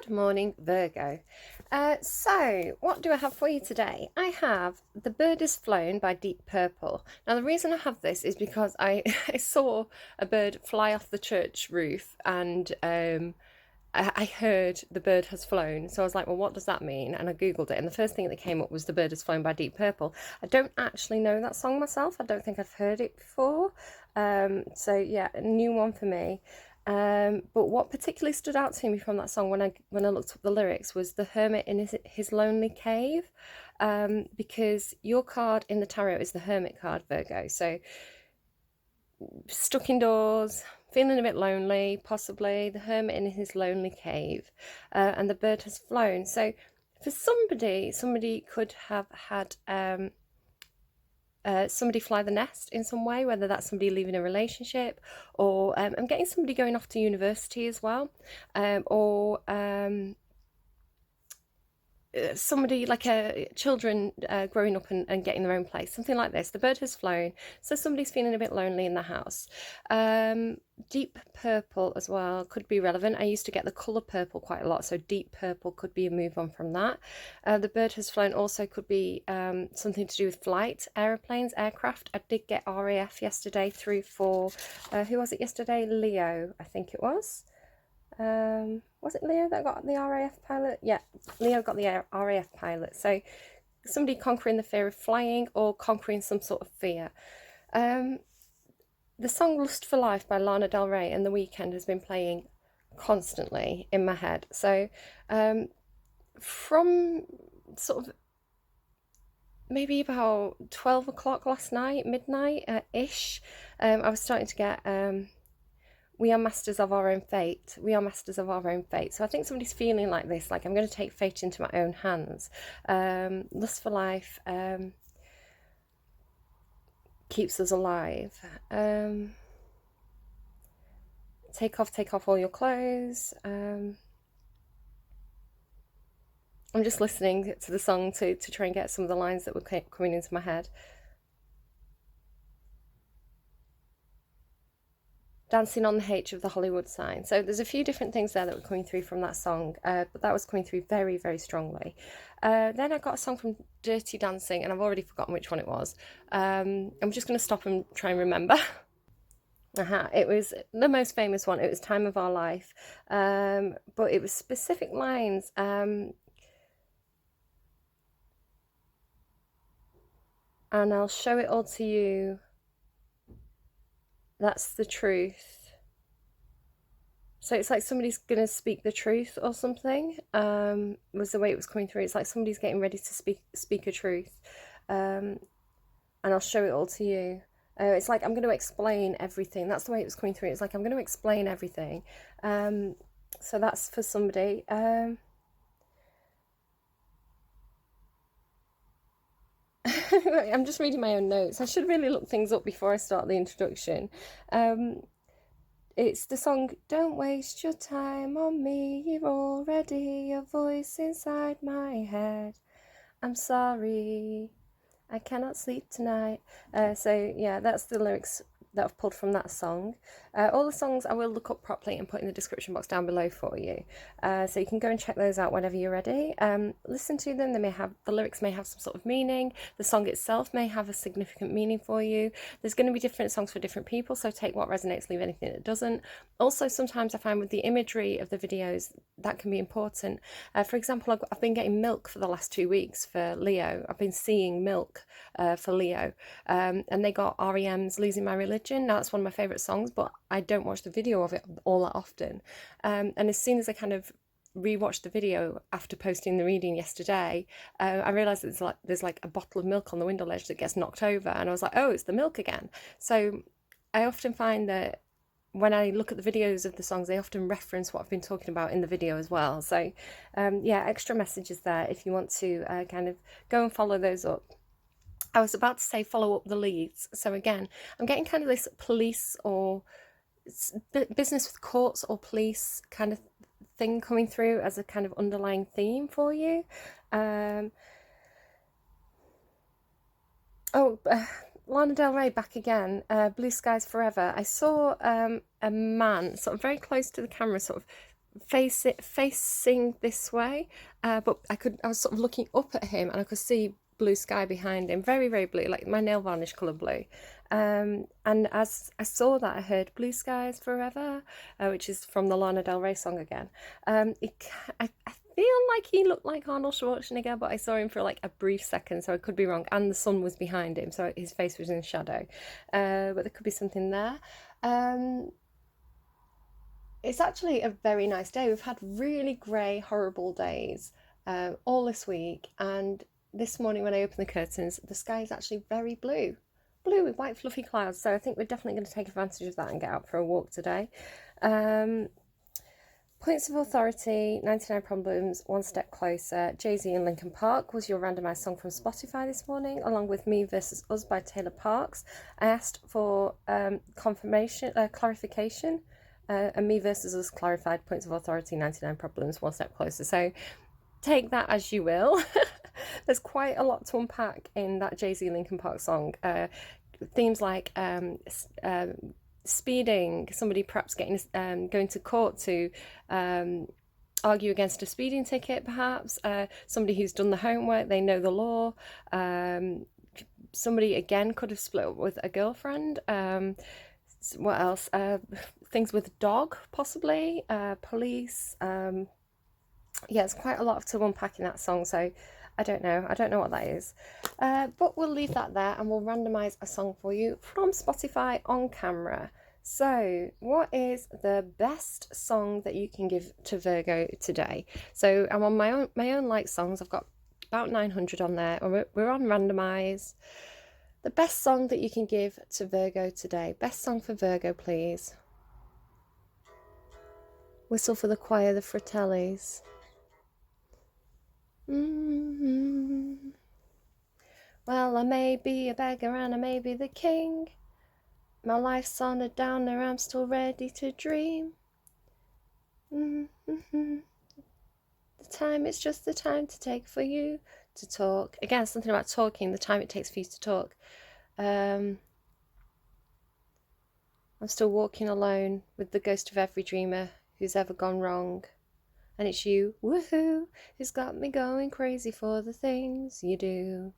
Good morning, Virgo. So, what do I have for you today? I have The Bird Is Flown by Deep Purple. Now, the reason I have this is because I, I saw a bird fly off the church roof and I heard The Bird Has Flown. So I was like, well, what does that mean? And I Googled it. And the first thing that came up was The Bird Is Flown by Deep Purple. I don't actually know that song myself. I don't think I've heard it before. So, yeah, a new one for me. But what particularly stood out to me from that song when I looked up the lyrics was the hermit in his lonely cave, because your card in the tarot is the Hermit card, Virgo. So stuck indoors, feeling a bit lonely, possibly the hermit in his lonely cave, and the bird has flown. So for somebody could have had somebody fly the nest in some way, whether that's somebody leaving a relationship, or I'm getting somebody going off to university as well, or somebody like children growing up and getting their own place, something like this. The bird has flown, so somebody's feeling a bit lonely in the house. Deep purple as well could be relevant. I used to get the colour purple quite a lot, so deep purple could be a move on from that. The bird has flown also could be something to do with flight, aeroplanes, aircraft. I did get RAF yesterday through for who was it yesterday? Leo, I think it was. Was it Leo that got the RAF pilot? Yeah, Leo got the RAF pilot. So somebody conquering the fear of flying or conquering some sort of fear. The song Lust for Life by Lana Del Rey and The Weeknd has been playing constantly in my head. So from sort of maybe about 12 o'clock last night, midnight-ish, I was starting to get... we are masters of our own fate. We are masters of our own fate. So I think somebody's feeling like this, like I'm going to take fate into my own hands. Lust for Life keeps us alive. Take off all your clothes. I'm just listening to the song to try and get some of the lines that were coming into my head. Dancing on the H of the Hollywood sign. So there's a few different things there that were coming through from that song, but that was coming through very, very strongly. Then I got a song from Dirty Dancing, and I've already forgotten which one it was. I'm just going to stop and try and remember. It was the most famous one. It was Time of Our Life, but it was specific lines. And I'll show it all to you. That's the truth. So it's like somebody's gonna speak the truth or something, was the way it was coming through. It's like somebody's getting ready to speak a truth, and I'll show it all to you. It's like I'm going to explain everything. That's the way it was coming through. It's like I'm going to explain everything. So that's for somebody. I'm just reading my own notes. I should really look things up before I start the introduction. It's the song Don't Waste Your Time on Me, You're Already a Voice Inside My Head. I'm sorry, I cannot sleep tonight. So yeah, that's the lyrics that I've pulled from that song. All the songs I will look up properly and put in the description box down below for you, so you can go and check those out whenever you're ready. Listen to them. The lyrics may have some sort of meaning. The song itself may have a significant meaning for you. There's going to be different songs for different people, so take what resonates, leave anything that doesn't. Also, sometimes I find with the imagery of the videos that can be important. For example, I've been getting milk for the last 2 weeks for Leo. I've been seeing milk for Leo, and they got REM's Losing My Religion. Now that's one of my favourite songs, but I don't watch the video of it all that often. And as soon as I kind of rewatched the video after posting the reading yesterday, I realised that there's like a bottle of milk on the window ledge that gets knocked over, and I was like, oh, it's the milk again. So I often find that when I look at the videos of the songs, they often reference what I've been talking about in the video as well. So yeah, extra messages there if you want to kind of go and follow those up. I was about to say follow up the leads. So again, I'm getting kind of this police or business with courts or police kind of thing coming through as a kind of underlying theme for you. Lana Del Rey back again, Blue Skies Forever. I saw a man sort of very close to the camera, sort of facing this way, but I was sort of looking up at him and I could see blue sky behind him, very, very blue, like my nail varnish colour blue. And as I saw that, I heard Blue Skies Forever, which is from the Lana Del Rey song again. I feel like he looked like Arnold Schwarzenegger, but I saw him for like a brief second, so I could be wrong. And the sun was behind him, so his face was in shadow. But there could be something there. It's actually a very nice day. We've had really grey, horrible days all this week, and this morning when I opened the curtains, the sky is actually very blue. Blue with white fluffy clouds, so I think we're definitely going to take advantage of that and get out for a walk today. Points of Authority, 99 Problems, One Step Closer, Jay-Z and Linkin Park was your randomised song from Spotify this morning, along with Me Versus Us by Taylor Parks. I asked for clarification, and Me Versus Us clarified Points of Authority, 99 Problems, One Step Closer. So take that as you will. There's quite a lot to unpack in that Jay-Z Linkin Park song. Themes like speeding, somebody perhaps going to court to argue against a speeding ticket, perhaps. Somebody who's done the homework, they know the law. Somebody, again, could have split up with a girlfriend. What else? Things with dog, possibly. Police. Yeah, it's quite a lot to unpack in that song, so I don't know what that is, but we'll leave that there and we'll randomise a song for you from Spotify on camera. So what is the best song that you can give to Virgo today? So I'm on my own like songs. I've got about 900 on there, and we're on randomise. The best song that you can give to Virgo today. Best song for Virgo, please. Whistle for the choir, the Fratellis. Well, I may be a beggar and I may be the king. My life's on a downer, I'm still ready to dream. The time, it's just the time to take for you to talk. Again, something about talking, the time it takes for you to talk. I'm still walking alone with the ghost of every dreamer who's ever gone wrong. And it's you, woohoo, who's got me going crazy for the things you do.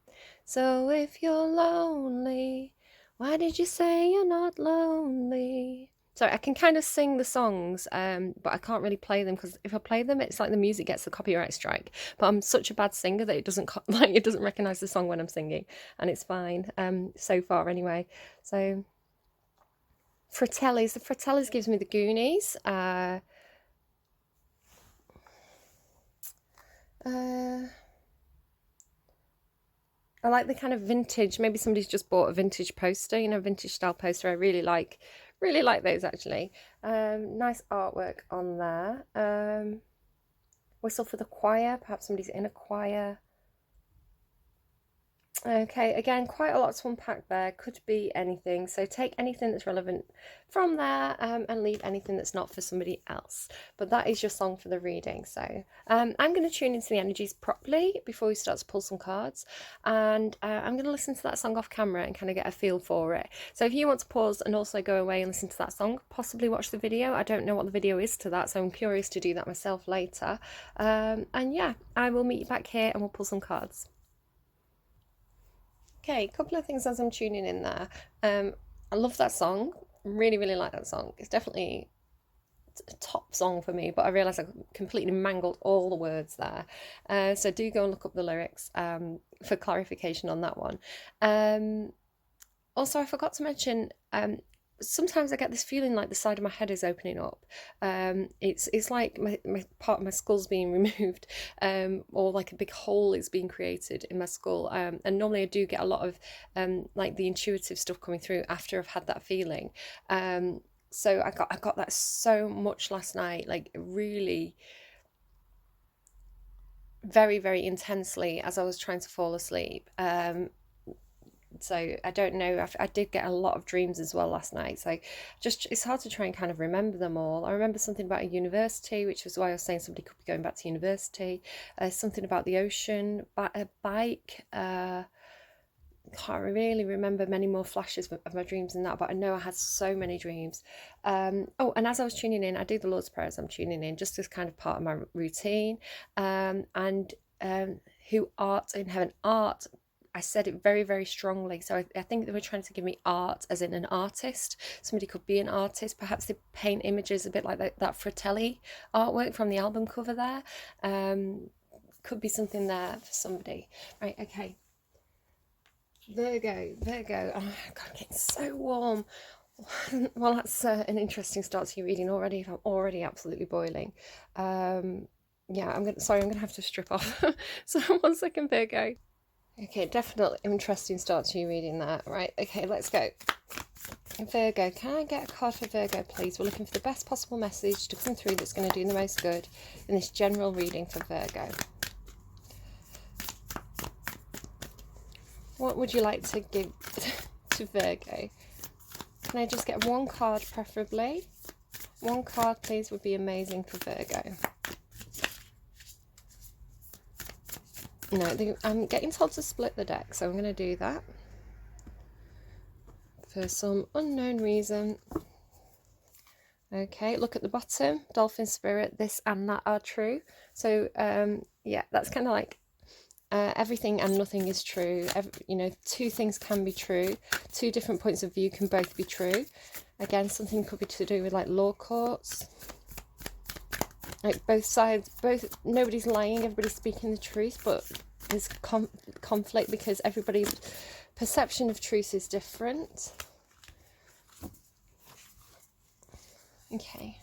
So if you're lonely, why did you say you're not lonely? Sorry, I can kind of sing the songs, but I can't really play them, because if I play them, it's like the music gets the copyright strike. But I'm such a bad singer that it doesn't recognise the song when I'm singing, and it's fine, so far anyway. So Fratellis, the Fratellis gives me the Goonies. I like the kind of vintage, maybe somebody's just bought a vintage poster, vintage style poster. I really like those, actually. Nice artwork on there. Whistle for the choir, perhaps somebody's in a choir. Okay, again, quite a lot to unpack there. Could be anything. So take anything that's relevant from there, and leave anything that's not for somebody else. But that is your song for the reading. So I'm going to tune into the energies properly before we start to pull some cards. And I'm going to listen to that song off camera and kind of get a feel for it. So if you want to pause and also go away and listen to that song, possibly watch the video. I don't know what the video is to that, so I'm curious to do that myself later. And yeah, I will meet you back here and we'll pull some cards. Okay, a couple of things as I'm tuning in there. I love that song. Really, really like that song. It's definitely a top song for me, but I realised I completely mangled all the words there. So do go and look up the lyrics for clarification on that one. Also, I forgot to mention, sometimes I get this feeling like the side of my head is opening up. It's like my part of my skull's being removed, or like a big hole is being created in my skull. And normally I do get a lot of like the intuitive stuff coming through after I've had that feeling. So I got that so much last night, like really very, very intensely as I was trying to fall asleep. So I don't know, I did get a lot of dreams as well last night, so it's hard to try and kind of remember them all. I remember something about a university, which was why I was saying somebody could be going back to university. Something about the ocean, a bike, can't really remember many more flashes of my dreams than that, but I know I had so many dreams. Oh, and as I was tuning in, I do the Lord's Prayer as I'm tuning in, just as kind of part of my routine. And who art in heaven? Art, I said it very, very strongly. So I think they were trying to give me art as in an artist. Somebody could be an artist. Perhaps they paint images a bit like that Fratelli artwork from the album cover there. Could be something there for somebody. Right, okay. Virgo. Oh God, I'm getting so warm. Well, that's an interesting start to your reading already. If I'm already absolutely boiling. Yeah, I'm gonna have to strip off. So 1 second, Virgo. Okay, definitely interesting start to your reading that. Right, okay, let's go. Virgo, can I get a card for Virgo, please? We're looking for the best possible message to come through that's going to do the most good in this general reading for Virgo. What would you like to give to Virgo? Can I just get one card, preferably? One card, please, would be amazing for Virgo. No, I'm getting told to split the deck, so I'm going to do that. For some unknown reason. Okay, look at the bottom. Dolphin Spirit, this and that are true. So, yeah, that's kind of like everything and nothing is true. You know, two things can be true. Two different points of view can both be true. Again, something could be to do with like law courts. Like both sides, nobody's lying, everybody's speaking the truth, but there's conflict because everybody's perception of truth is different. Okay.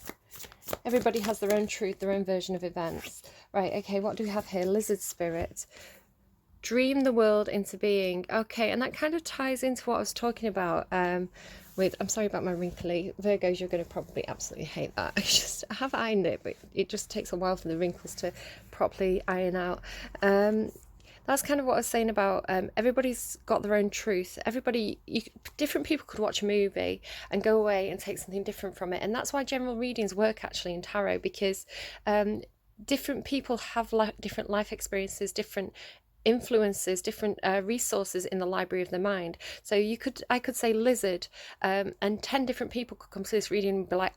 Everybody has their own truth, their own version of events. Right, okay, what do we have here? Lizard Spirit. Dream the world into being. Okay, and that kind of ties into what I was talking about with, I'm sorry about my wrinkly Virgos, you're going to probably absolutely hate that. I have ironed it, but it just takes a while for the wrinkles to properly iron out. That's kind of what I was saying about everybody's got their own truth. Different people could watch a movie and go away and take something different from it. And that's why general readings work actually in tarot, because different people have different life experiences, different influences, different resources in the library of the mind. So I could say lizard, and 10 different people could come to this reading and be like,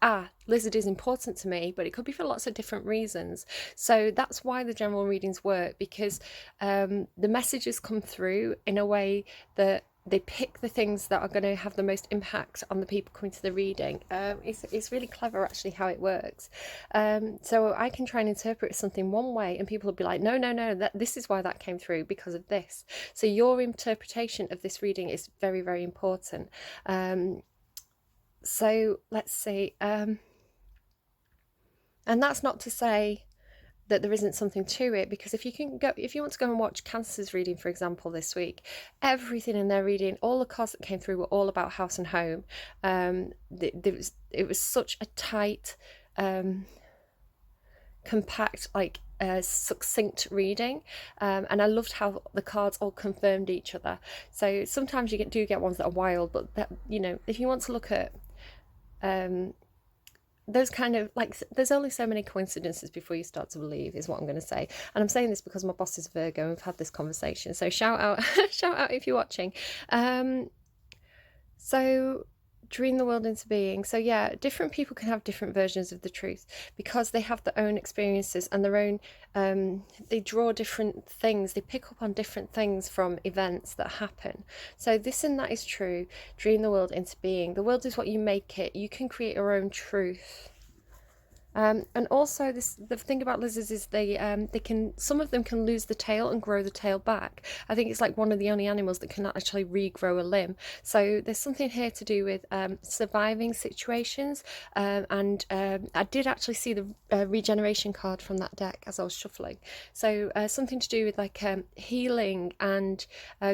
lizard is important to me, but it could be for lots of different reasons. So that's why the general readings work, because the messages come through in a way that they pick the things that are going to have the most impact on the people coming to the reading. It's really clever actually how it works. So I can try and interpret something one way and people will be like, no, this is why that came through, because of this. So your interpretation of this reading is very, very important. So let's see. And that's not to say that there isn't something to it, because if you want to go and watch Cancer's reading, for example, this week, everything in their reading, all the cards that came through were all about house and home. It was such a tight, compact, succinct reading, and I loved how the cards all confirmed each other. So sometimes you do get ones that are wild, but that, you know, if you want to look at those kind of, like, there's only so many coincidences before you start to believe, is what I'm going to say. And I'm saying this because my boss is Virgo and we've had this conversation, so shout out if you're watching. So dream the world into being. So yeah, different people can have different versions of the truth because they have their own experiences and their own they draw different things, they pick up on different things from events that happen. So this and that is true. Dream the world into being. The world is what you make it. You can create your own truth. And also the thing about lizards is some of them can lose the tail and grow the tail back. I think it's like one of the only animals that can actually regrow a limb. So there's something here to do with surviving situations, and I did actually see the regeneration card from that deck as I was shuffling. So something to do with like healing and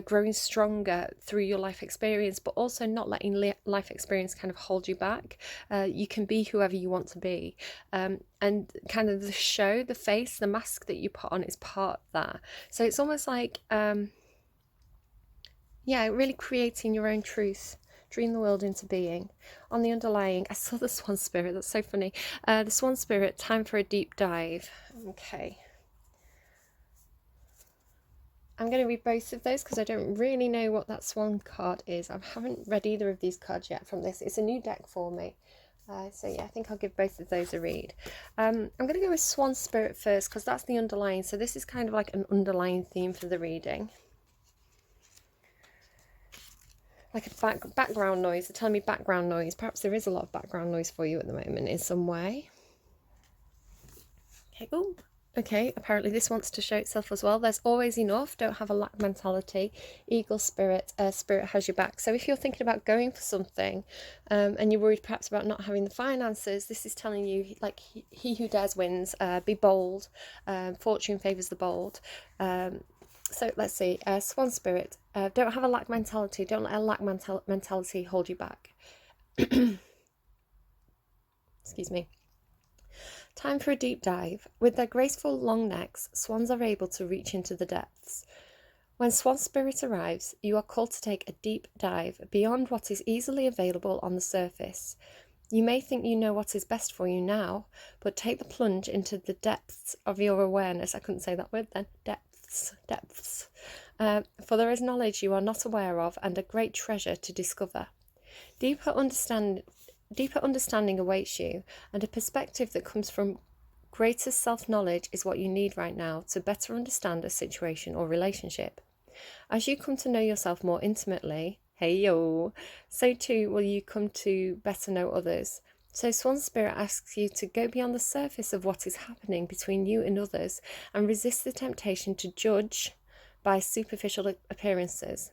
growing stronger through your life experience, but also not letting life experience kind of hold you back. You can be whoever you want to be. And kind of the show, the face, the mask that you put on is part of that. So it's almost like, really creating your own truth. Dream the world into being. On the underlying, I saw the Swan Spirit, that's so funny. The Swan Spirit, time for a deep dive. Okay. I'm going to read both of those because I don't really know what that swan card is. I haven't read either of these cards yet from this. It's a new deck for me. So yeah, I think I'll give both of those a read. I'm going to go with Swan Spirit first because that's the underlying. So this is kind of like an underlying theme for the reading. Like a background noise. They're telling me background noise. Perhaps there is a lot of background noise for you at the moment in some way. Okay, oh, okay, apparently this wants to show itself as well. There's always enough. Don't have a lack mentality. Eagle spirit. Spirit has your back. So if you're thinking about going for something and you're worried perhaps about not having the finances, this is telling you, like, he who dares wins. Be bold. Fortune favours the bold. So let's see. Swan Spirit. Don't have a lack mentality. Don't let a lack mentality hold you back. Excuse me. Time for a deep dive. With their graceful long necks, swans are able to reach into the depths. When Swan Spirit arrives, you are called to take a deep dive beyond what is easily available on the surface. You may think you know what is best for you now, but take the plunge into the depths of your awareness. I couldn't say that word then. Depths. For there is knowledge you are not aware of and a great treasure to discover. Deeper understanding awaits you, and a perspective that comes from greater self-knowledge is what you need right now to better understand a situation or relationship. As you come to know yourself more intimately, so too will you come to better know others. So Swan Spirit asks you to go beyond the surface of what is happening between you and others and resist the temptation to judge by superficial appearances.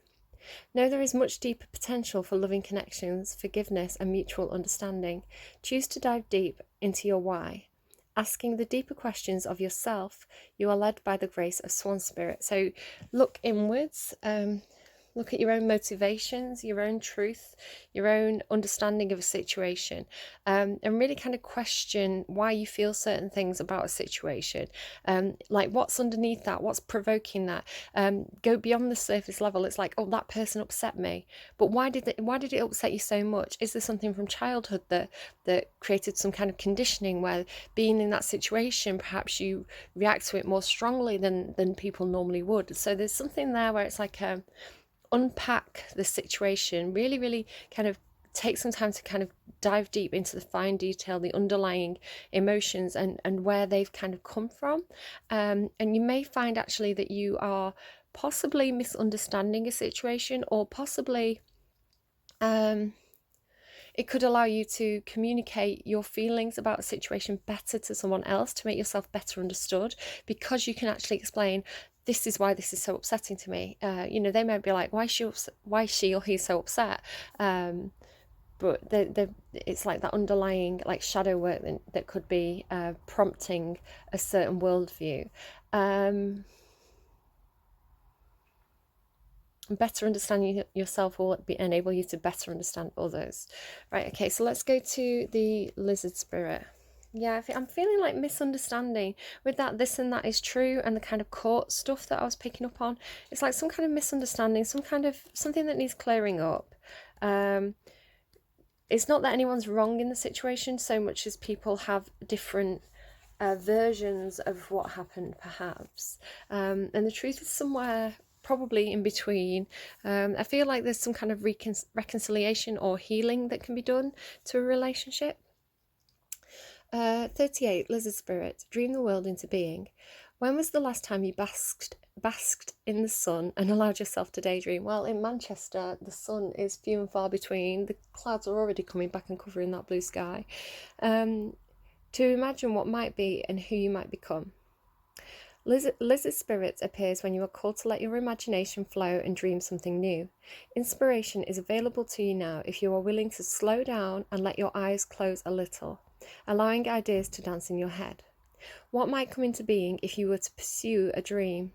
Know there is much deeper potential for loving connections, forgiveness, and mutual understanding. Choose to dive deep into your why. Asking the deeper questions of yourself, you are led by the grace of Swan Spirit. So look inwards, look at your own motivations, your own truth, your own understanding of a situation, and really kind of question why you feel certain things about a situation, like what's underneath that, what's provoking that. Go beyond the surface level. It's like, oh, that person upset me, but why did it upset you so much? Is there something from childhood that created some kind of conditioning where being in that situation, perhaps you react to it more strongly than people normally would? So there's something there where it's like unpack the situation, really kind of take some time to kind of dive deep into the fine detail, the underlying emotions and where they've kind of come from. And you may find actually that you are possibly misunderstanding a situation, or possibly it could allow you to communicate your feelings about a situation better to someone else, to make yourself better understood, because you can actually explain, this is why this is so upsetting to me. They might be like, why is she or he so upset? But it's like that underlying like shadow work that could be prompting a certain worldview. Better understanding yourself will enable you to better understand others. Right, okay, so let's go to the Lizard Spirit. Yeah, I'm feeling like misunderstanding with that. This and that is true, and the kind of court stuff that I was picking up on. It's like some kind of misunderstanding, something that needs clearing up. It's not that anyone's wrong in the situation so much as people have different versions of what happened, perhaps. And the truth is somewhere probably in between. I feel like there's some kind of reconciliation or healing that can be done to a relationship. 38, Lizard Spirit, dream the world into being. When was the last time you basked in the sun and allowed yourself to daydream? Well, in Manchester, the sun is few and far between. The clouds are already coming back and covering that blue sky. To imagine what might be and who you might become. Lizard Spirit appears when you are called to let your imagination flow and dream something new. Inspiration is available to you now if you are willing to slow down and let your eyes close a little, allowing ideas to dance in your head. What might come into being if you were to pursue a dream?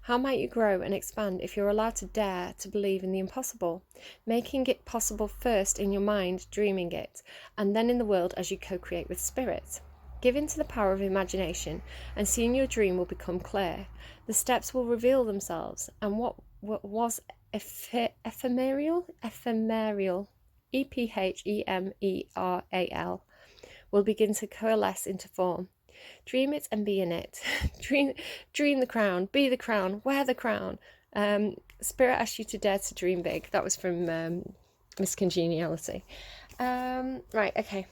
How might you grow and expand if you're allowed to dare to believe in the impossible, making it possible first in your mind, dreaming it, and then in the world as you co-create with spirit? Give in to the power of imagination, and seeing your dream will become clear. The steps will reveal themselves, and what was ephemeral, EPHEMERAL, will begin to coalesce into form. Dream it and be in it. Dream the crown, be the crown, wear the crown. Spirit asks you to dare to dream big. That was from Miss Congeniality. Right, okay.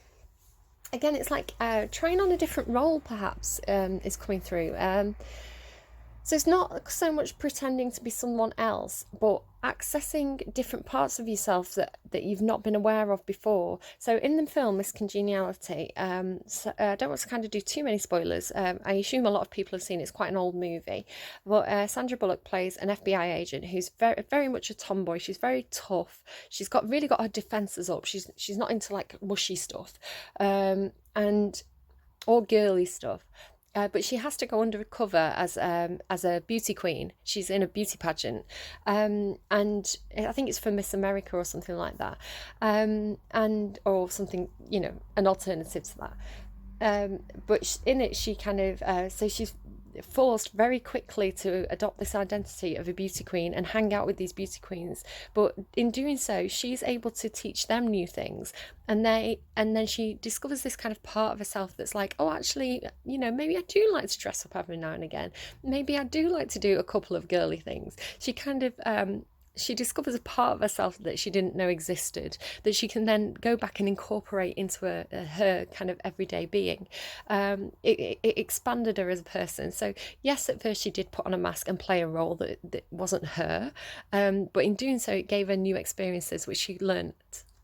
Again, it's like trying on a different role, perhaps, is coming through. So it's not so much pretending to be someone else, but accessing different parts of yourself that you've not been aware of before. So in the film, Miss Congeniality, so, I don't want to kind of do too many spoilers. I assume a lot of people have seen it. It's quite an old movie. But Sandra Bullock plays an FBI agent who's very, very much a tomboy. She's very tough. She's really got her defences up. She's not into like mushy stuff, or girly stuff. But she has to go undercover as a beauty queen. She's in a beauty pageant, and I think it's for Miss America or something like that, or something, an alternative to that. But in it, she kind of so she's forced very quickly to adopt this identity of a beauty queen and hang out with these beauty queens, but in doing so she's able to teach them new things, and then she discovers this kind of part of herself that's like, oh, actually, maybe I do like to dress up every now and again, maybe I do like to do a couple of girly things. She kind of she discovers a part of herself that she didn't know existed, that she can then go back and incorporate into her kind of everyday being. It expanded her as a person. So yes, at first she did put on a mask and play a role that wasn't her, but in doing so it gave her new experiences which she learnt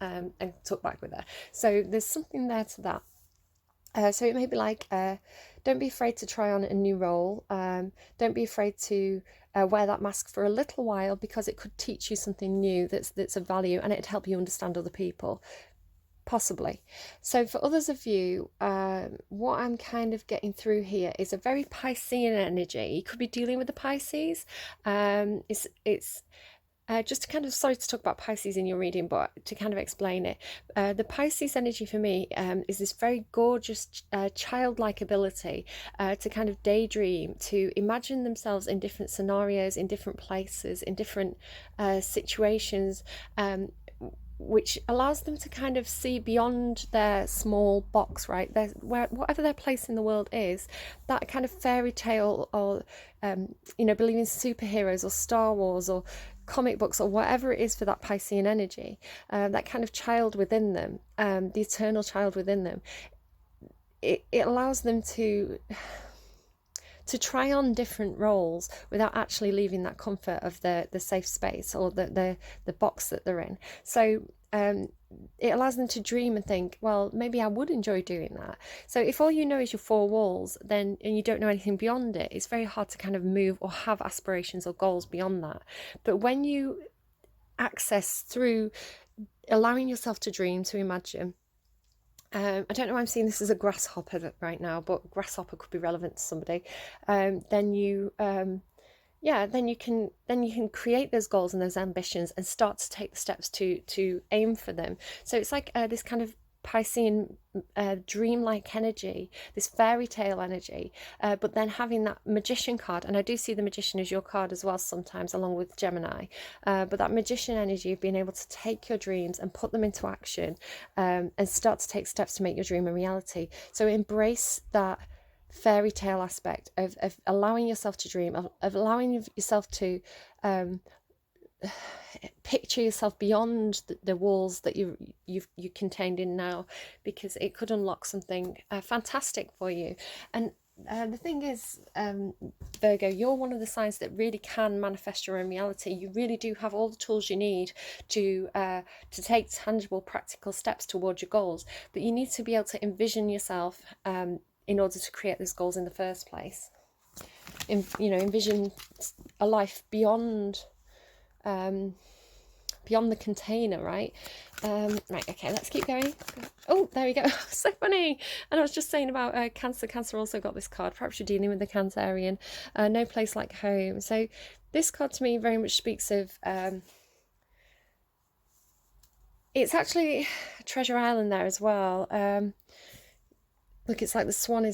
and took back with her. So there's something there to that. So it may be like, don't be afraid to try on a new role. Don't be afraid to wear that mask for a little while, because it could teach you something new that's of value, and it'd help you understand other people, possibly. So for others of you, what I'm kind of getting through here is a very Piscean energy. You could be dealing with the Pisces. It's just to kind of, sorry to talk about Pisces in your reading, but to kind of explain it, the Pisces energy for me is this very gorgeous childlike ability to kind of daydream, to imagine themselves in different scenarios, in different places, in different situations, which allows them to kind of see beyond their small box, right? Whatever their place in the world is, that kind of fairy tale, or believe in superheroes or Star Wars or comic books or whatever it is for that Piscean energy, that kind of child within them, the eternal child within them, it allows them to try on different roles without actually leaving that comfort of the safe space or the box that they're in. So it allows them to dream and think, well, maybe I would enjoy doing that. So if all you know is your four walls, then, and you don't know anything beyond it, it's very hard to kind of move or have aspirations or goals beyond that. But when you access through allowing yourself to dream, to imagine, I don't know why I'm seeing this as a grasshopper right now, but grasshopper could be relevant to somebody. Then you can create those goals and those ambitions and start to take the steps to aim for them. So it's like this kind of Piscean dreamlike energy, this fairy tale energy, but then having that magician card, and I do see the magician as your card as well sometimes, along with Gemini, but that magician energy of being able to take your dreams and put them into action, and start to take steps to make your dream a reality. So embrace that fairy tale aspect of allowing yourself to dream, of allowing yourself to picture yourself beyond the walls that you contained in now, because it could unlock something fantastic for you. And the thing is, Virgo, you're one of the signs that really can manifest your own reality. You really do have all the tools you need to take tangible, practical steps towards your goals, but you need to be able to envision yourself in order to create those goals in the first place. Envision a life beyond the container, right? Right, okay, let's keep going. Oh, there we go. So funny. And I was just saying about Cancer. Cancer also got this card. Perhaps you're dealing with the Cancerian. No place like home. So this card to me very much speaks of it's actually Treasure Island there as well. Look, it's like the swan and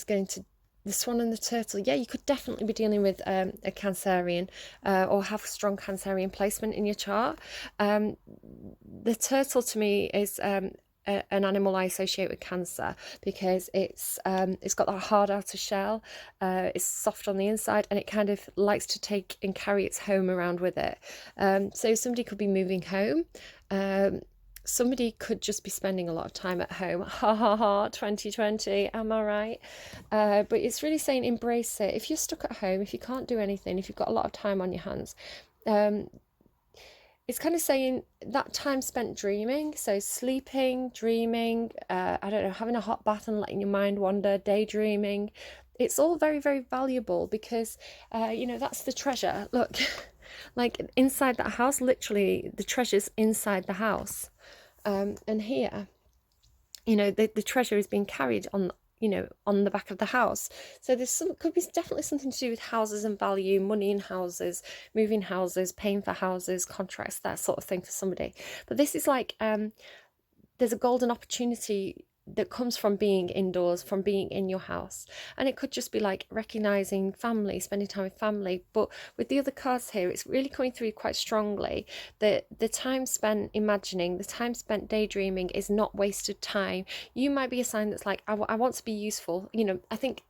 the turtle. Yeah, you could definitely be dealing with a Cancerian, or have strong Cancerian placement in your chart. The turtle to me is an animal I associate with Cancer, because it's got that hard outer shell, it's soft on the inside, and it kind of likes to take and carry its home around with it. So somebody could be moving home. Somebody could just be spending a lot of time at home. Ha ha ha, 2020, am I right? But it's really saying embrace it. If you're stuck at home, if you can't do anything, if you've got a lot of time on your hands, it's kind of saying that time spent dreaming, so sleeping, dreaming, I don't know, having a hot bath and letting your mind wander, daydreaming. It's all very, very valuable, because, that's the treasure. Look, like inside that house, literally the treasure's inside the house. And here, the treasure is being carried on the back of the house. So could be definitely something to do with houses and value, money in houses, moving houses, paying for houses, contracts, that sort of thing for somebody. But this is like, there's a golden opportunity that comes from being indoors, from being in your house. And it could just be like recognizing family, spending time with family. But with the other cards here, it's really coming through quite strongly that the time spent imagining, the time spent daydreaming is not wasted time. You might be a sign that's like, I want to be useful. I think,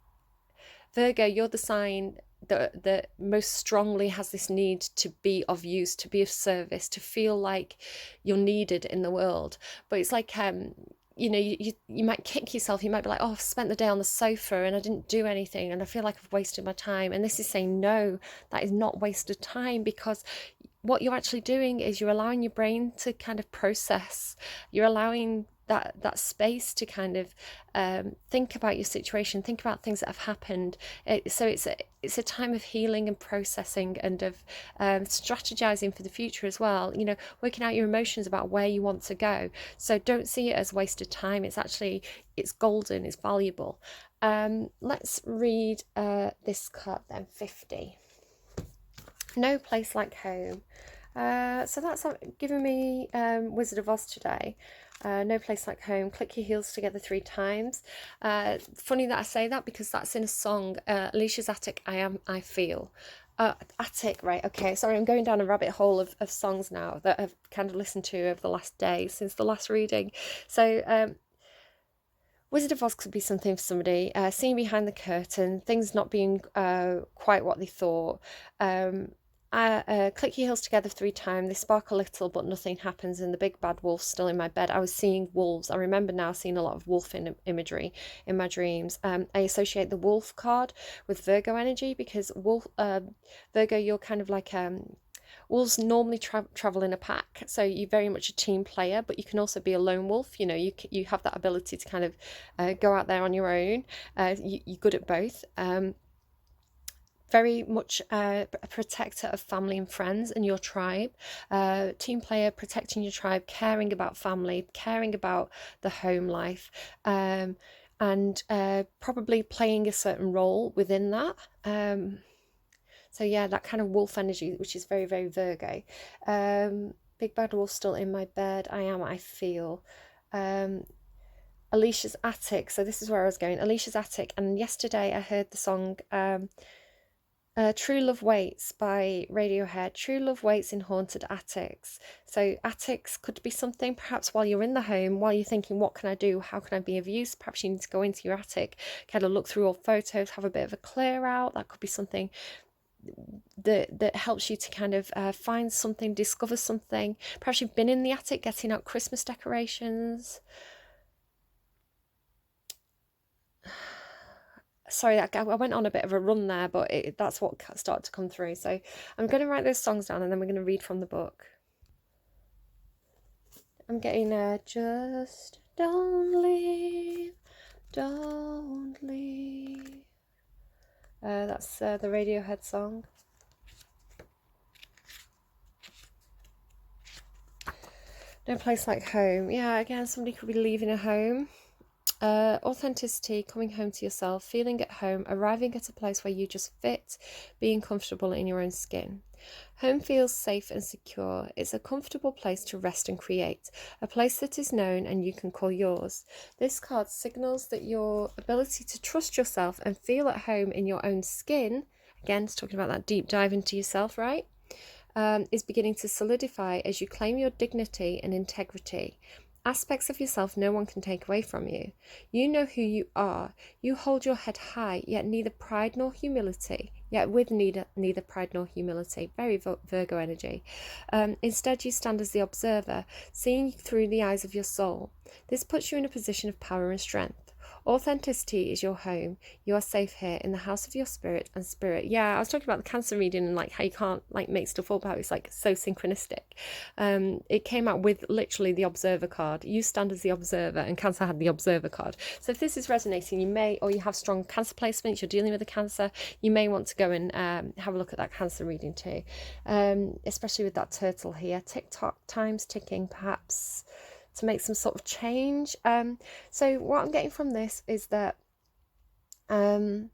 Virgo, you're the sign that most strongly has this need to be of use, to be of service, to feel like you're needed in the world. But it's like, you might kick yourself. You might be like, oh, I've spent the day on the sofa and I didn't do anything and I feel like I've wasted my time. And this is saying, no, that is not wasted time, because what you're actually doing is you're allowing your brain to kind of process. You're allowing that space to kind of think about your situation, think about things that have happened. So it's a time of healing and processing, and of strategizing for the future as well. Working out your emotions about where you want to go. So don't see it as wasted time. It's golden. It's valuable. Let's read this card then. 50. No place like home. So that's giving me Wizard of Oz today. No place like home. Click your heels together 3 times. Funny that I say that, because that's in a song, Alicia's Attic, I Feel. Attic, right, okay, sorry, I'm going down a rabbit hole of songs now that I've kind of listened to over the last day since the last reading. So Wizard of Oz could be something for somebody, seeing behind the curtain, things not being quite what they thought. Click your heels together 3 times. They spark a little, but nothing happens, and the big bad wolf's still in my bed. I was seeing wolves. I remember now seeing a lot of wolf imagery in my dreams. I associate the wolf card with Virgo energy, because Virgo, you're kind of like wolves normally travel in a pack, so you're very much a team player, but you can also be a lone wolf. You have that ability to kind of go out there on your own. You're good at both. Very much a protector of family and friends and your tribe. Team player, protecting your tribe, caring about family, caring about the home life, and probably playing a certain role within that. So yeah, that kind of wolf energy, which is very, very Virgo. Big bad wolf still in my bed. I feel. Alicia's Attic. So this is where I was going. Alicia's Attic. And yesterday I heard the song True Love Waits by Radiohead. True Love Waits in Haunted Attics. So attics could be something, perhaps while you're in the home, while you're thinking, what can I do? How can I be of use? Perhaps you need to go into your attic, kind of look through all photos, have a bit of a clear out. That could be something that helps you to kind of find something, discover something. Perhaps you've been in the attic getting out Christmas decorations. Sorry, I went on a bit of a run there, but that's what started to come through. So I'm going to write those songs down, and then we're going to read from the book. I'm getting just don't leave, don't leave. That's the Radiohead song. No place like home. Yeah, again, somebody could be leaving a home. Authenticity, coming home to yourself, feeling at home, arriving at a place where you just fit, being comfortable in your own skin. Home feels safe and secure. It's a comfortable place to rest and create, a place that is known and you can call yours. This card signals that your ability to trust yourself and feel at home in your own skin, again, it's talking about that deep dive into yourself, right? Is beginning to solidify as you claim your dignity and integrity. Aspects of yourself no one can take away from you. You know who you are. You hold your head high, yet neither pride nor humility. Yet with neither pride nor humility. Very Virgo energy. Instead, you stand as the observer, seeing through the eyes of your soul. This puts you in a position of power and strength. Authenticity is your home. You are safe here in the house of your spirit and spirit. Yeah, I was talking about the Cancer reading and like how you can't like make stuff up, how it's like so synchronistic. It came out with literally the observer card. You stand as the observer, and Cancer had the observer card. So if this is resonating, you may, or you have strong Cancer placements, you're dealing with a Cancer, you may want to go and have a look at that Cancer reading too, especially with that turtle here. TikTok time's ticking, perhaps to make some sort of change. So what I'm getting from this is that I'm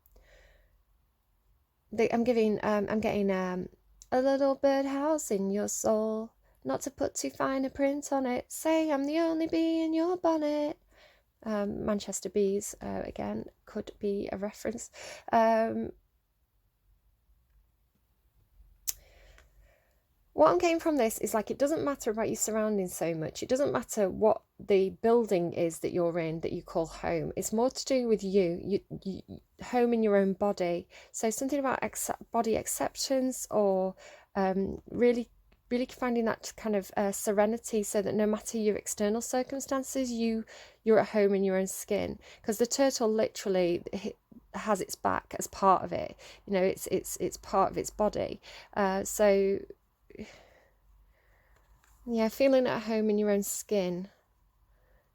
getting a little birdhouse in your soul, not to put too fine a print on it. Say I'm the only bee in your bonnet. Manchester bees again could be a reference. What I'm getting from this is like, it doesn't matter about your surroundings so much. It doesn't matter what the building is that you're in that you call home. It's more to do with you home in your own body. So something about body acceptance, or really finding that kind of serenity, so that no matter your external circumstances, you're at home in your own skin. Because the turtle literally has its back as part of it. You know, it's part of its body. So yeah, feeling at home in your own skin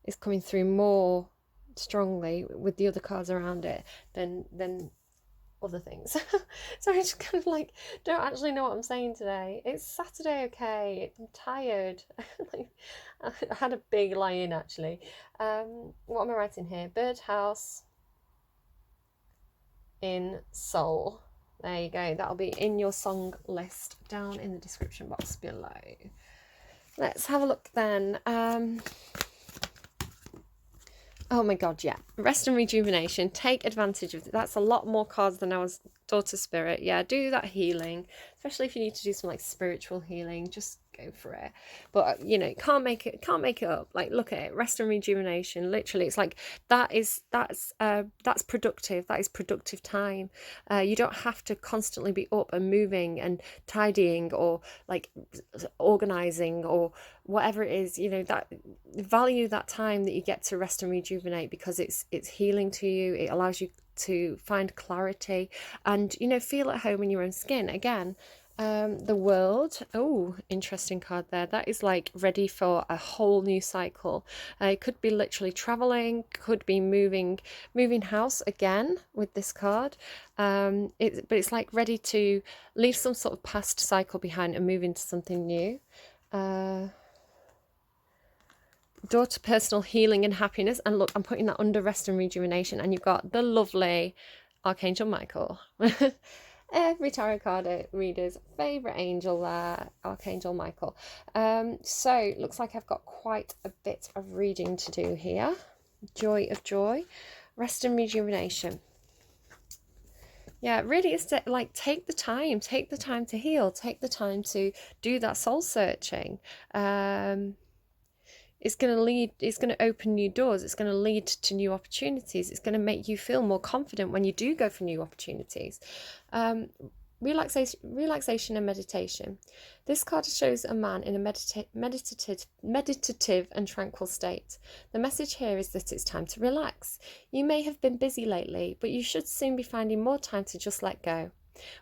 is coming through more strongly with the other cards around it than other things. So I just kind of like don't actually know what I'm saying today. It's Saturday, okay? I'm tired. I had a big lie-in actually. What am I writing here? Birdhouse in soul. There you go. That'll be in your song list down in the description box below. Let's have a look then. Oh my god, yeah. Rest and rejuvenation. Take advantage of it. That's a lot more cards than I was. Daughter Spirit. Yeah, do that healing. Especially if you need to do some like spiritual healing. Just go for it. But you know, can't make it up. Like, look at it. Rest and rejuvenation. Literally, it's like that's productive. That is productive time. You don't have to constantly be up and moving and tidying or like organizing or whatever it is. You know, that value that time that you get to rest and rejuvenate, because it's healing to you. It allows you to find clarity and, you know, feel at home in your own skin again. The World. Oh, interesting card there. That is like ready for a whole new cycle. It could be literally traveling, could be moving house again with this card. But it's like ready to leave some sort of past cycle behind and move into something new. Door to personal healing and happiness. And look, I'm putting that under rest and rejuvenation, and you've got the lovely Archangel Michael. Every tarot card reader's favourite angel there, Archangel Michael. So looks like I've got quite a bit of reading to do here. Joy of joy, rest and rejuvenation. Yeah, really, it's like take the time to heal, take the time to do that soul searching. It's going to open new doors. It's going to lead to new opportunities. It's going to make you feel more confident when you do go for new opportunities. Relaxation and meditation. This card shows a man in a meditative and tranquil state. The message here is that it's time to relax. You may have been busy lately, but you should soon be finding more time to just let go.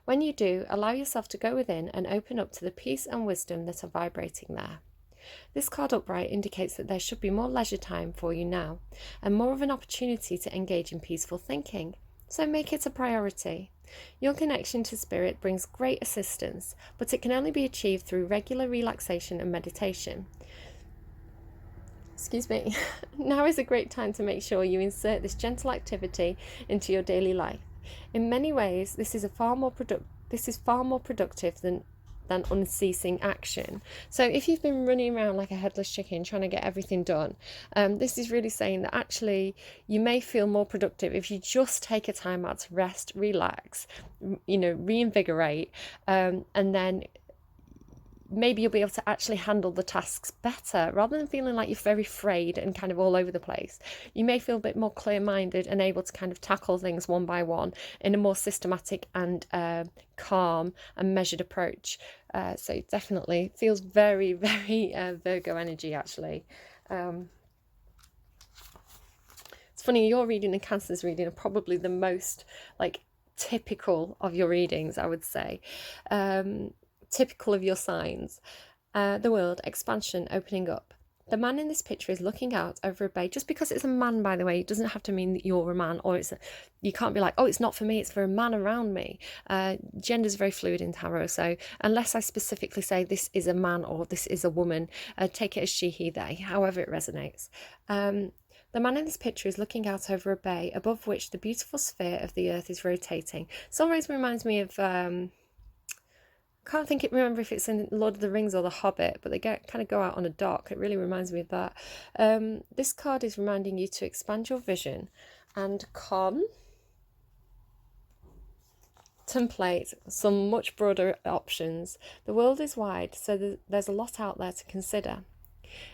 When you do, allow yourself to go within and open up to the peace and wisdom that are vibrating there. This card upright indicates that there should be more leisure time for you now, and more of an opportunity to engage in peaceful thinking, so make it a priority. Your connection to spirit brings great assistance, but it can only be achieved through regular relaxation and meditation. Excuse me. Now is a great time to make sure you insert this gentle activity into your daily life. In many ways, this is far more productive than unceasing action. So if you've been running around like a headless chicken trying to get everything done, this is really saying that actually you may feel more productive if you just take a time out to rest, relax, you know, reinvigorate, and then maybe you'll be able to actually handle the tasks better rather than feeling like you're very frayed and kind of all over the place. You may feel a bit more clear-minded and able to kind of tackle things one by one in a more systematic and calm and measured approach. So it definitely feels very, very Virgo energy, actually. It's funny, your reading and Cancer's reading are probably the most like typical of your readings, I would say. Typical of your signs. The world, expansion, opening up. The man in this picture is looking out over a bay. Just because it's a man, by the way, it doesn't have to mean that you're a man, or you can't be like, oh, it's not for me, it's for a man around me. Gender is very fluid in tarot, so unless I specifically say this is a man or this is a woman, take it as she, he, they, however it resonates. The man in this picture is looking out over a bay above which the beautiful sphere of the earth is rotating. It always reminds me of remember if it's in Lord of the Rings or The Hobbit, but they kind of go out on a dock. It really reminds me of that. This card is reminding you to expand your vision and contemplate some much broader options. The world is wide, so there's a lot out there to consider.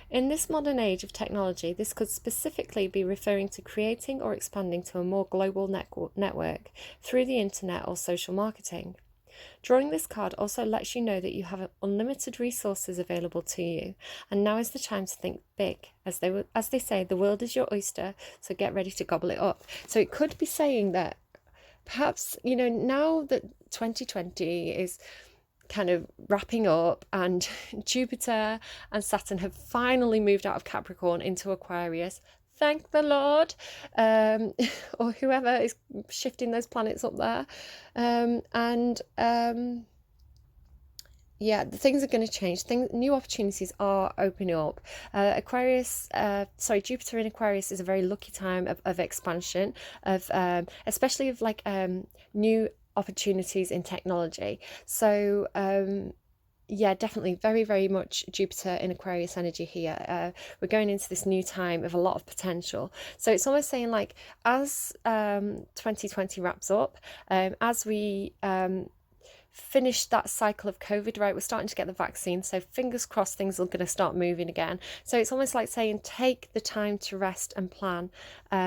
In this modern age of technology, this could specifically be referring to creating or expanding to a more global network through the internet or social marketing. Drawing this card also lets you know that you have unlimited resources available to you, and now is the time to think big. As they say, the world is your oyster, so get ready to gobble it up. So it could be saying that perhaps, now that 2020 is kind of wrapping up and Jupiter and Saturn have finally moved out of Capricorn into Aquarius, thank the Lord, or whoever is shifting those planets up there, yeah, the things are going to change. New opportunities are opening up. Jupiter in Aquarius is a very lucky time of expansion, especially of new opportunities in technology. So yeah, definitely very, very much Jupiter in Aquarius energy here. We're going into this new time of a lot of potential. So it's almost saying like as 2020 wraps up, as we finish that cycle of COVID, right? We're starting to get the vaccine, so fingers crossed things are going to start moving again. So it's almost like saying take the time to rest and plan,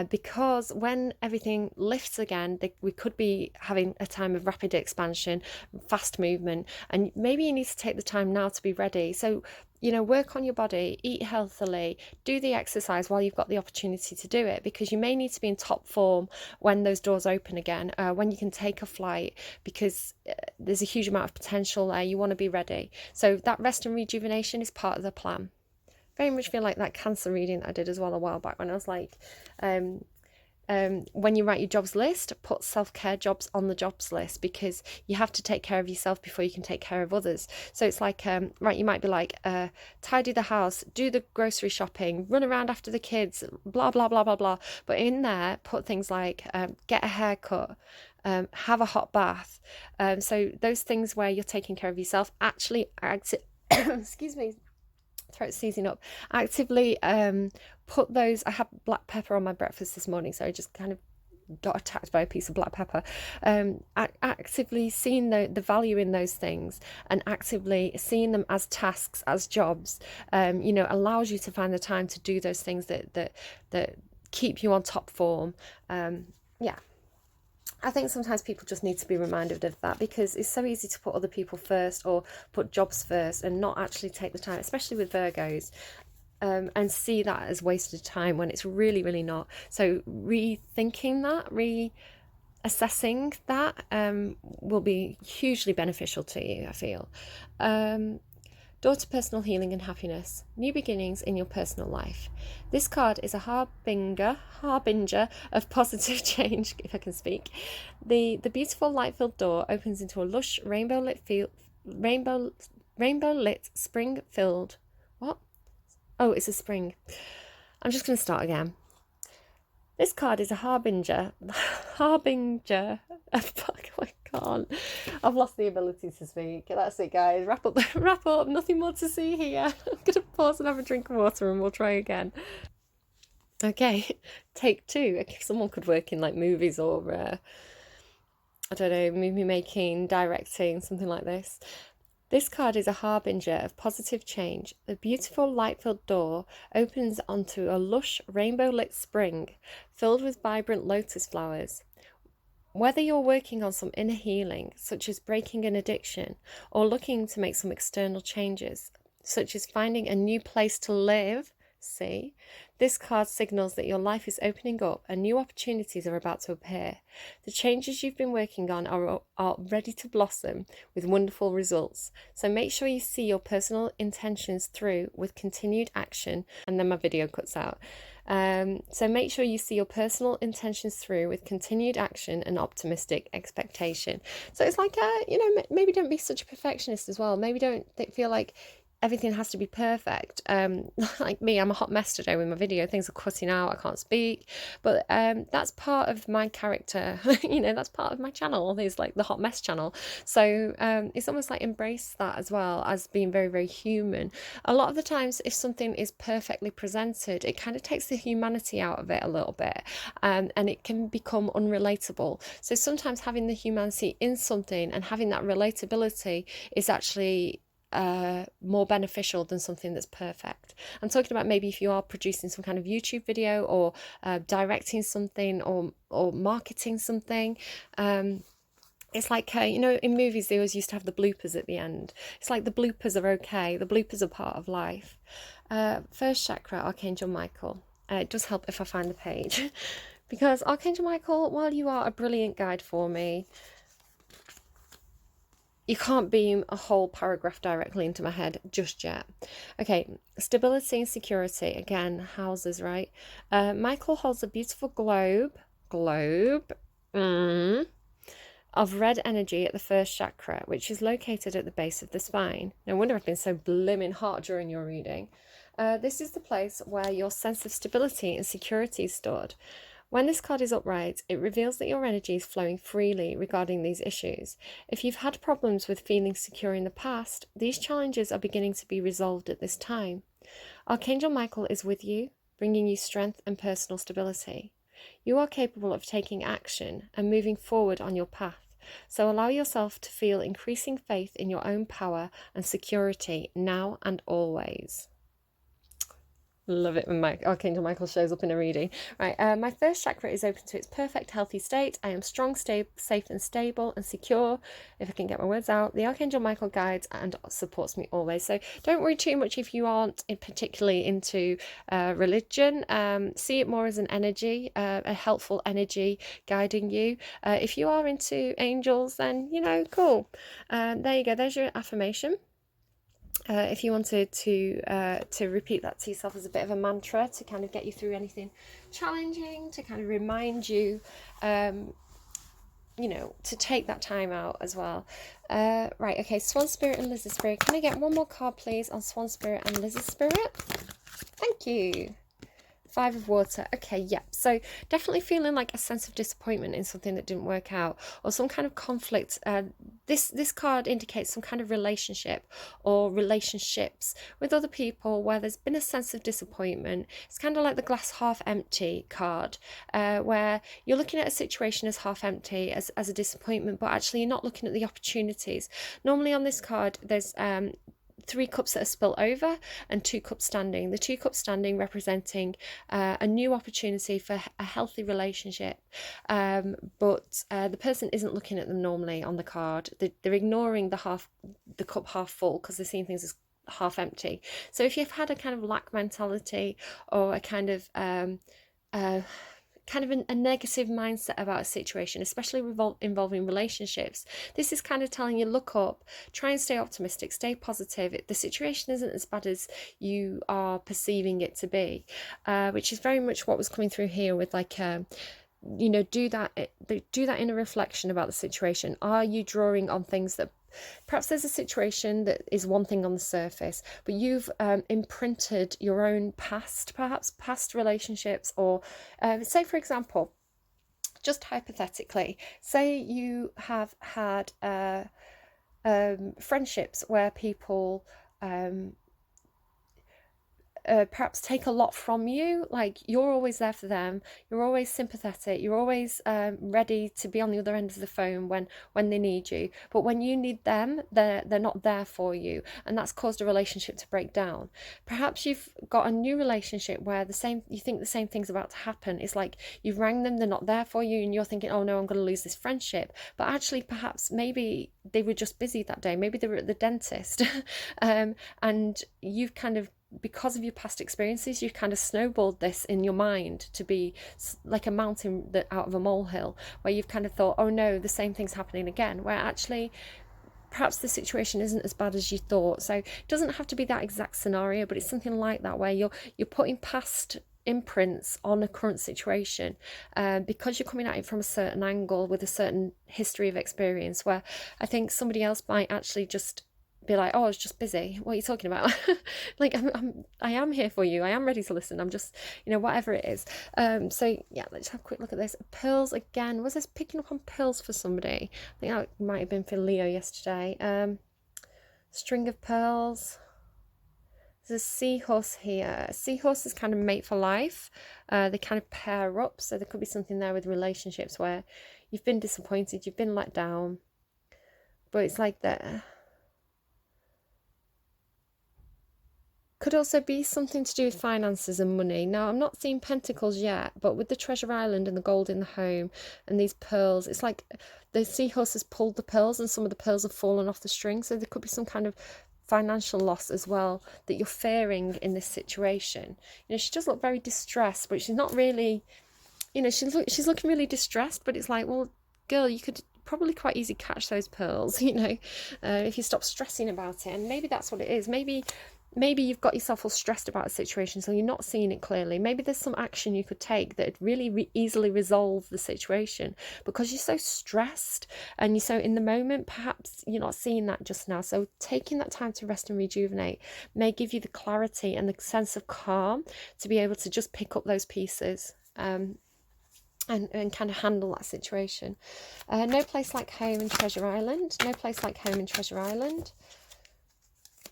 because when everything lifts again, we could be having a time of rapid expansion, fast movement, and maybe you need to take the time now to be ready. So work on your body, eat healthily, do the exercise while you've got the opportunity to do it, because you may need to be in top form when those doors open again, when you can take a flight, because there's a huge amount of potential there. You want to be ready. So that rest and rejuvenation is part of the plan. Very much feel like that Cancer reading that I did as well a while back, when I was like, when you write your jobs list, put self-care jobs on the jobs list, because you have to take care of yourself before you can take care of others. So it's like, right, you might be like, tidy the house, do the grocery shopping, run around after the kids, blah, blah, blah, blah, blah. But in there, put things like get a haircut, have a hot bath. So those things where you're taking care of yourself, actually, excuse me, throat seizing up, actively put those. I had black pepper on my breakfast this morning, so I just kind of got attacked by a piece of black pepper. Actively seeing the value in those things, and actively seeing them as tasks, as jobs, allows you to find the time to do those things that keep you on top form. Yeah, I think sometimes people just need to be reminded of that, because it's so easy to put other people first or put jobs first and not actually take the time, especially with Virgos, and see that as wasted time when it's really, really not. So rethinking that, reassessing that will be hugely beneficial to you, I feel. Door to personal healing and happiness. New beginnings in your personal life. This card is a harbinger of positive change, if I can speak. The beautiful light-filled door opens into a lush rainbow lit spring filled. What? Oh, it's a spring. I'm just going to start again. This card is a harbinger. Oh my God, I've lost the ability to speak. That's it, guys. Wrap up. Nothing more to see here. I'm going to pause and have a drink of water, and we'll try again. Okay, take two. Someone could work in like movies or I don't know, movie making, directing, something like this. This card is a harbinger of positive change. The beautiful light-filled door opens onto a lush, rainbow-lit spring filled with vibrant lotus flowers. Whether you're working on some inner healing, such as breaking an addiction, or looking to make some external changes, such as finding a new place to live, see, this card signals that your life is opening up and new opportunities are about to appear. The changes you've been working on are ready to blossom with wonderful results. So make sure you see your personal intentions through with continued action. And then my video cuts out. So make sure you see your personal intentions through with continued action and optimistic expectation. So it's like, maybe don't be such a perfectionist as well. Maybe don't feel like everything has to be perfect. Like me, I'm a hot mess today with my video. Things are cutting out. I can't speak. But that's part of my character. That's part of my channel. There's like the hot mess channel. So it's almost like embrace that as well as being very, very human. A lot of the times, if something is perfectly presented, it kind of takes the humanity out of it a little bit. And it can become unrelatable. So sometimes having the humanity in something and having that relatability is actually more beneficial than something that's perfect. I'm talking about maybe if you are producing some kind of YouTube video or directing something or marketing something. It's like, in movies, they always used to have the bloopers at the end. It's like the bloopers are okay. The bloopers are part of life. First chakra, Archangel Michael. It does help if I find the page. Because Archangel Michael, while you are a brilliant guide for me, you can't beam a whole paragraph directly into my head just yet. Okay, stability and security. Again, houses, right? Michael holds a beautiful globe of red energy at the first chakra, which is located at the base of the spine. No wonder I've been so blimmin' hot during your reading. This is the place where your sense of stability and security is stored. When this card is upright, it reveals that your energy is flowing freely regarding these issues. If you've had problems with feeling secure in the past, these challenges are beginning to be resolved at this time. Archangel Michael is with you, bringing you strength and personal stability. You are capable of taking action and moving forward on your path, so allow yourself to feel increasing faith in your own power and security now and always. Love it when Archangel Michael shows up in a reading. Right, my first chakra is open to its perfect, healthy state. I am strong, safe and stable and secure, if I can get my words out. The Archangel Michael guides and supports me always. So don't worry too much if you aren't particularly into religion. See it more as an energy, a helpful energy guiding you. If you are into angels, then, cool. There you go. There's your affirmation. If you wanted to repeat that to yourself as a bit of a mantra to kind of get you through anything challenging, to kind of remind you, to take that time out as well. Right, okay, Swan Spirit and Lizard Spirit. Can I get one more card, please, on Swan Spirit and Lizard Spirit? Thank you. Five of Water. Okay, yeah. So definitely feeling like a sense of disappointment in something that didn't work out, or some kind of conflict. This card indicates some kind of relationship or relationships with other people where there's been a sense of disappointment. It's kind of like the glass half empty card, where you're looking at a situation as half empty, as a disappointment, but actually you're not looking at the opportunities. Normally on this card, there's 3 cups that are spilt over and 2 cups standing. The 2 cups standing representing a new opportunity for a healthy relationship, but the person isn't looking at them normally on the card. They're ignoring the cup half full because they're seeing things as half empty. So if you've had a kind of lack mentality or a kind of a negative mindset about a situation, especially involving relationships, this is kind of telling you, look up, try and stay optimistic, stay positive. The situation isn't as bad as you are perceiving it to be, which is very much what was coming through here with like do that inner reflection about the situation. Are you drawing on things that perhaps there's a situation that is one thing on the surface, but you've imprinted your own past relationships, or say for example, just hypothetically, say you have had friendships where people perhaps take a lot from you. Like, you're always there for them, you're always sympathetic, you're always ready to be on the other end of the phone when they need you, but when you need them, they're not there for you, and that's caused a relationship to break down. Perhaps you've got a new relationship where you think the same thing's about to happen. It's like you've rang them, they're not there for you, and you're thinking, oh no, I'm going to lose this friendship. But actually, perhaps maybe they were just busy that day, maybe they were at the dentist. And you've kind of, because of your past experiences, you've kind of snowballed this in your mind to be like a mountain that out of a molehill, where you've kind of thought, oh no, the same thing's happening again, where actually perhaps the situation isn't as bad as you thought. So it doesn't have to be that exact scenario, but it's something like that, where you're putting past imprints on a current situation, because you're coming at it from a certain angle with a certain history of experience, where I think somebody else might actually just be like, oh, I was just busy, what are you talking about? Like, I am here for you, I am ready to listen, I'm just, whatever it is. So yeah, let's have a quick look at this. Pearls again. Was this picking up on pearls for somebody? I think that might have been for Leo yesterday. String of pearls. There's a seahorse here. Seahorse is kind of mate for life. They kind of pair up, so there could be something there with relationships where you've been disappointed, you've been let down, but it's like that. Could also be something to do with finances and money. Now, I'm not seeing pentacles yet, but with the treasure island and the gold in the home and these pearls, it's like the seahorse has pulled the pearls and some of the pearls have fallen off the string. So there could be some kind of financial loss as well that you're fearing in this situation. She does look very distressed, but she's not really, she's looking really distressed, but it's like, well, girl, you could probably quite easily catch those pearls, if you stop stressing about it. And maybe that's what it is. Maybe you've got yourself all stressed about a situation, so you're not seeing it clearly. Maybe there's some action you could take that would really easily resolve the situation, because you're so stressed and you're so in the moment. Perhaps you're not seeing that just now. So taking that time to rest and rejuvenate may give you the clarity and the sense of calm to be able to just pick up those pieces and kind of handle that situation. No place like home in Treasure Island. No place like home in Treasure Island.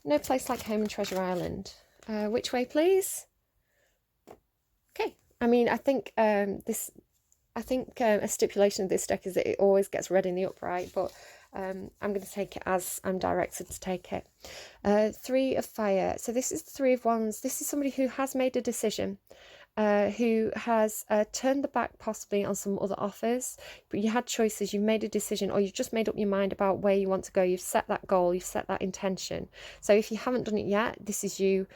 No place like home in Treasure Island. Which way, please? Okay. I mean, I think a stipulation of this deck is that it always gets read in the upright, but I'm going to take it as I'm directed to take it. Three of Fire. So this is the Three of Wands. This is somebody who has made a decision, who has turned the back possibly on some other offers, but you had choices, you've made a decision, or you've just made up your mind about where you want to go. You've set that goal, you've set that intention. So if you haven't done it yet, this is you.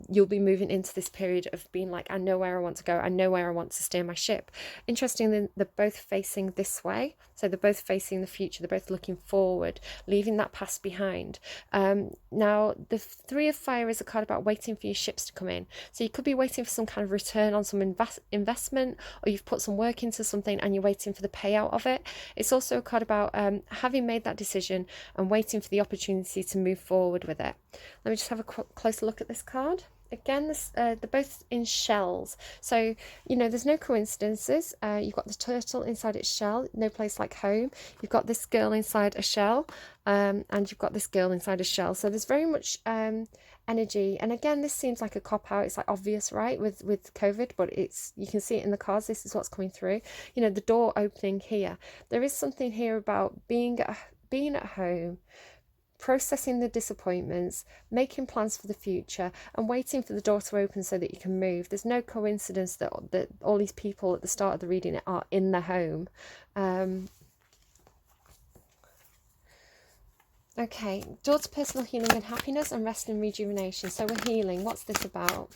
You'll be moving into this period of being like, I know where I want to go, I know where I want to steer my ship. Interestingly, they're both facing this way, so they're both facing the future, they're both looking forward, leaving that past behind. Now, the Three of Fire is a card about waiting for your ships to come in. So you could be waiting for some kind of return on some investment, or you've put some work into something and you're waiting for the payout of it. It's also a card about having made that decision and waiting for the opportunity to move forward with it. Let me just have a closer look at this card. Again, they're both in shells, so there's no coincidences. You've got the turtle inside its shell, no place like home. You've got this girl inside a shell, and you've got this girl inside a shell. So there's very much energy. And again, this seems like a cop out. It's like obvious, right, with COVID, but you can see it in the cards. This is what's coming through. The door opening here. There is something here about being at home, processing the disappointments, making plans for the future, and waiting for the door to open so that you can move. There's no coincidence that all these people at the start of the reading are in the home. Okay, door to personal healing and happiness, and rest and rejuvenation. So we're healing. What's this about?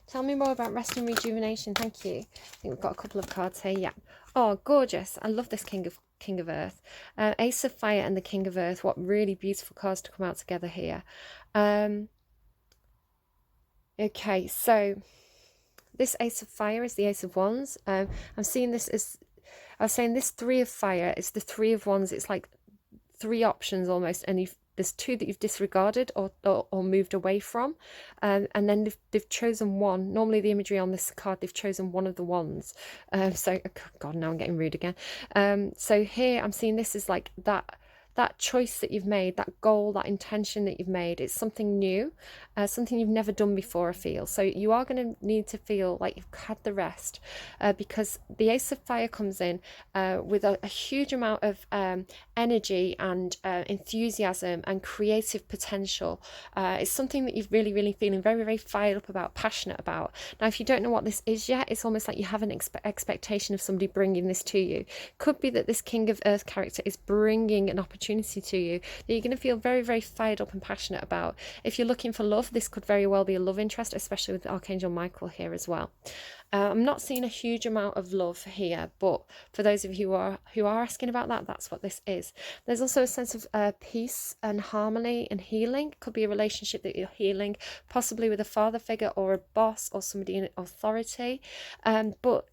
Tell me more about rest and rejuvenation. Thank you. I think we've got a couple of cards here. Yeah. Oh, gorgeous. I love this King of Earth. Ace of Fire and the King of Earth. What really beautiful cards to come out together here. Okay, so this Ace of Fire is the Ace of Wands. I'm seeing this as, I was saying this Three of Fire is the Three of Wands. It's like three options almost, and there's two that you've disregarded or moved away from, and then they've chosen one. Normally the imagery on this card, they've chosen one of the wands. So God, now I'm getting rude again. So here I'm seeing this is like that that choice that you've made, that goal, that intention that you've made, it's something new, something you've never done before, I feel. So you are going to need to feel like you've had the rest, because the Ace of Fire comes in with a huge amount of energy and enthusiasm and creative potential. It's something that you're really, really feeling very, very fired up about, passionate about. Now, if you don't know what this is yet, it's almost like you have an expectation of somebody bringing this to you. Could be that this King of Earth character is bringing an opportunity to you that you're going to feel very, very fired up and passionate about. If you're looking for love, this could very well be a love interest, especially with Archangel Michael here as well. I'm not seeing a huge amount of love here, but for those of you who are asking about that, that's what this is. There's also a sense of peace and harmony and healing. It could be a relationship that you're healing, possibly with a father figure or a boss or somebody in authority. But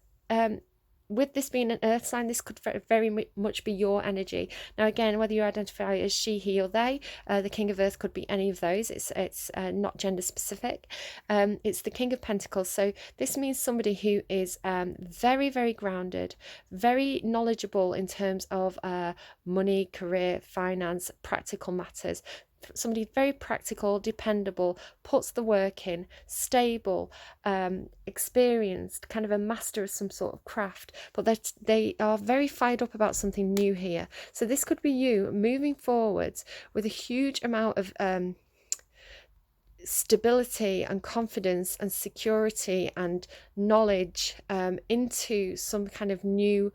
with this being an earth sign, this could very much be your energy. Now, again, whether you identify as she, he, or they, the King of Earth could be any of those. It's not gender specific. It's the King of Pentacles. So this means somebody who is very, very grounded, very knowledgeable in terms of money, career, finance, practical matters. Somebody very practical, dependable, puts the work in, stable, experienced, kind of a master of some sort of craft, but they are very fired up about something new here. So this could be you moving forwards with a huge amount of stability and confidence and security and knowledge into some kind of new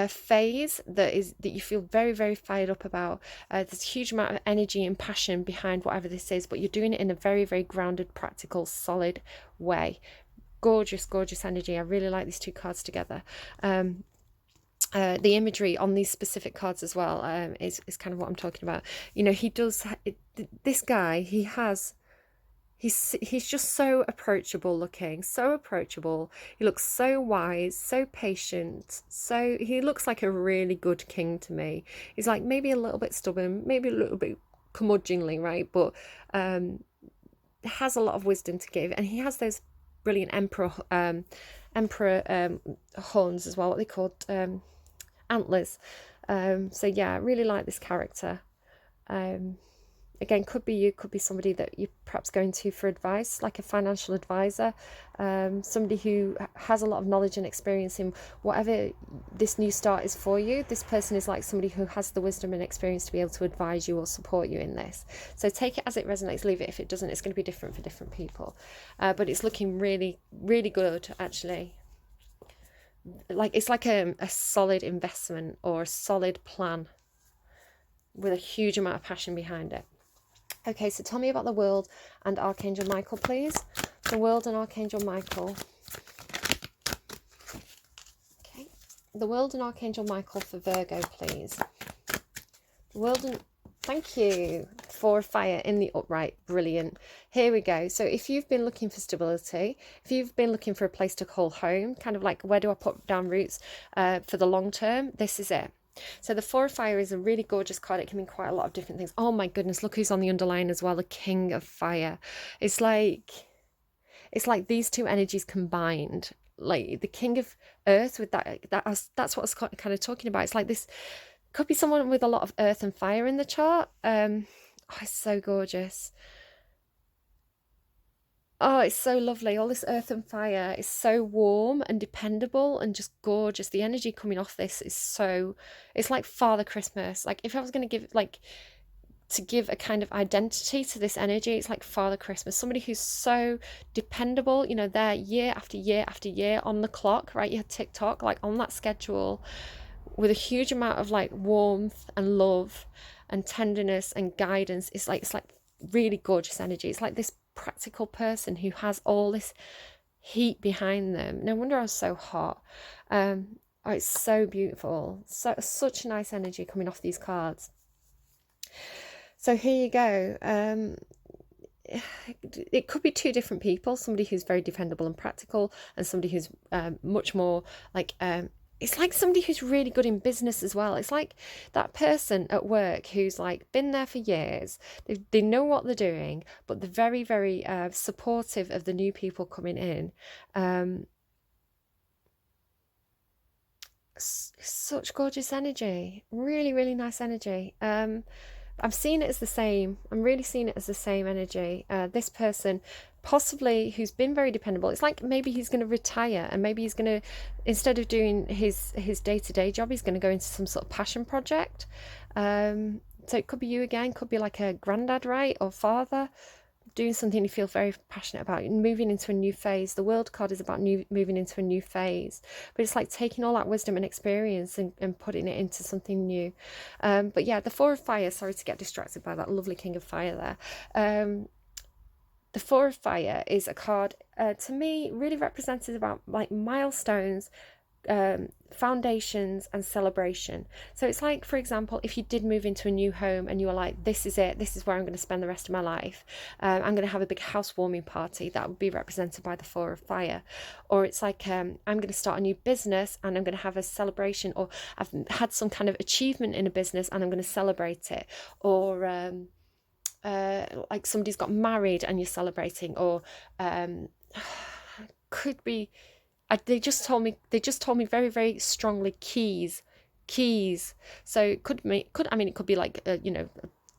phase that you feel very, very fired up about. There's a huge amount of energy and passion behind whatever this is, but you're doing it in a very, very grounded, practical, solid way. Gorgeous, gorgeous energy. I really like these two cards together. The imagery on these specific cards as well is kind of what I'm talking about. You know, he does, this guy, he's just so approachable looking, so approachable. He looks so wise, so patient, so he looks like a really good king to me. He's like maybe a little bit stubborn, maybe a little bit curmudgeonly, right? But has a lot of wisdom to give, and he has those brilliant emperor horns as well, what they called antlers. So yeah, I really like this character. Again, could be you, could be somebody that you're perhaps going to for advice, like a financial advisor, somebody who has a lot of knowledge and experience in whatever this new start is for you. This person is like somebody who has the wisdom and experience to be able to advise you or support you in this. So take it as it resonates, leave it if it doesn't. It's going to be different for different people. But it's looking really, really good, actually. Like it's like a solid investment or a solid plan with a huge amount of passion behind it. Okay, so tell me about the World and Archangel Michael, please. The World and Archangel Michael. Okay, the World and Archangel Michael for Virgo, please. The World and... Thank you. For fire in the upright. Brilliant. Here we go. So if you've been looking for stability, if you've been looking for a place to call home, kind of like where do I put down roots for the long term, this is it. So the Four of Fire is a really gorgeous card. It can mean quite a lot of different things. Oh my goodness, look who's on the underline as well, the King of Fire. It's like these two energies combined. Like the King of Earth with that's what I was kind of talking about. It's like this could be someone with a lot of earth and fire in the chart. Oh, it's so gorgeous. Oh, it's so lovely. All this earth and fire is so warm and dependable and just gorgeous. The energy coming off this is so... It's like Father Christmas. Like if I was going to give a kind of identity to this energy, it's like Father Christmas. Somebody who's so dependable, you know, they're year after year after year on the clock, right? You had TikTok, like on that schedule with a huge amount of like warmth and love and tenderness and guidance. It's like really gorgeous energy. It's like this practical person who has all this heat behind them. No wonder I was so hot. Oh, it's so beautiful. Such nice energy coming off these cards. So here you go. It could be two different people, somebody who's very dependable and practical and somebody who's much more like it's like somebody who's really good in business as well. It's like that person at work who's like been there for years. They know what they're doing, but they're very, very supportive of the new people coming in. such gorgeous energy, really, really nice energy. I'm seeing it as the same. I'm really seeing it as the same energy. This person, possibly who's been very dependable, it's like maybe he's going to retire, and maybe he's going to, instead of doing his day-to-day job, he's going to go into some sort of passion project. So it could be you again, could be like a granddad, right, or father, doing something you feel very passionate about, moving into a new phase. The World card is about moving into a new phase, but it's like taking all that wisdom and experience and putting it into something new. But yeah, the Four of Fire, sorry to get distracted by that lovely King of Fire there. The Four of Fire is a card, to me, really represented about like milestones, foundations and celebration. So it's like, for example, if you did move into a new home and you were like, this is it, this is where I'm going to spend the rest of my life, I'm going to have a big housewarming party, that would be represented by the Four of Fire. Or it's like, I'm going to start a new business and I'm going to have a celebration, or I've had some kind of achievement in a business and I'm going to celebrate it. Or like somebody's got married and you're celebrating. Or could be, they just told me very, very strongly keys. So it could be like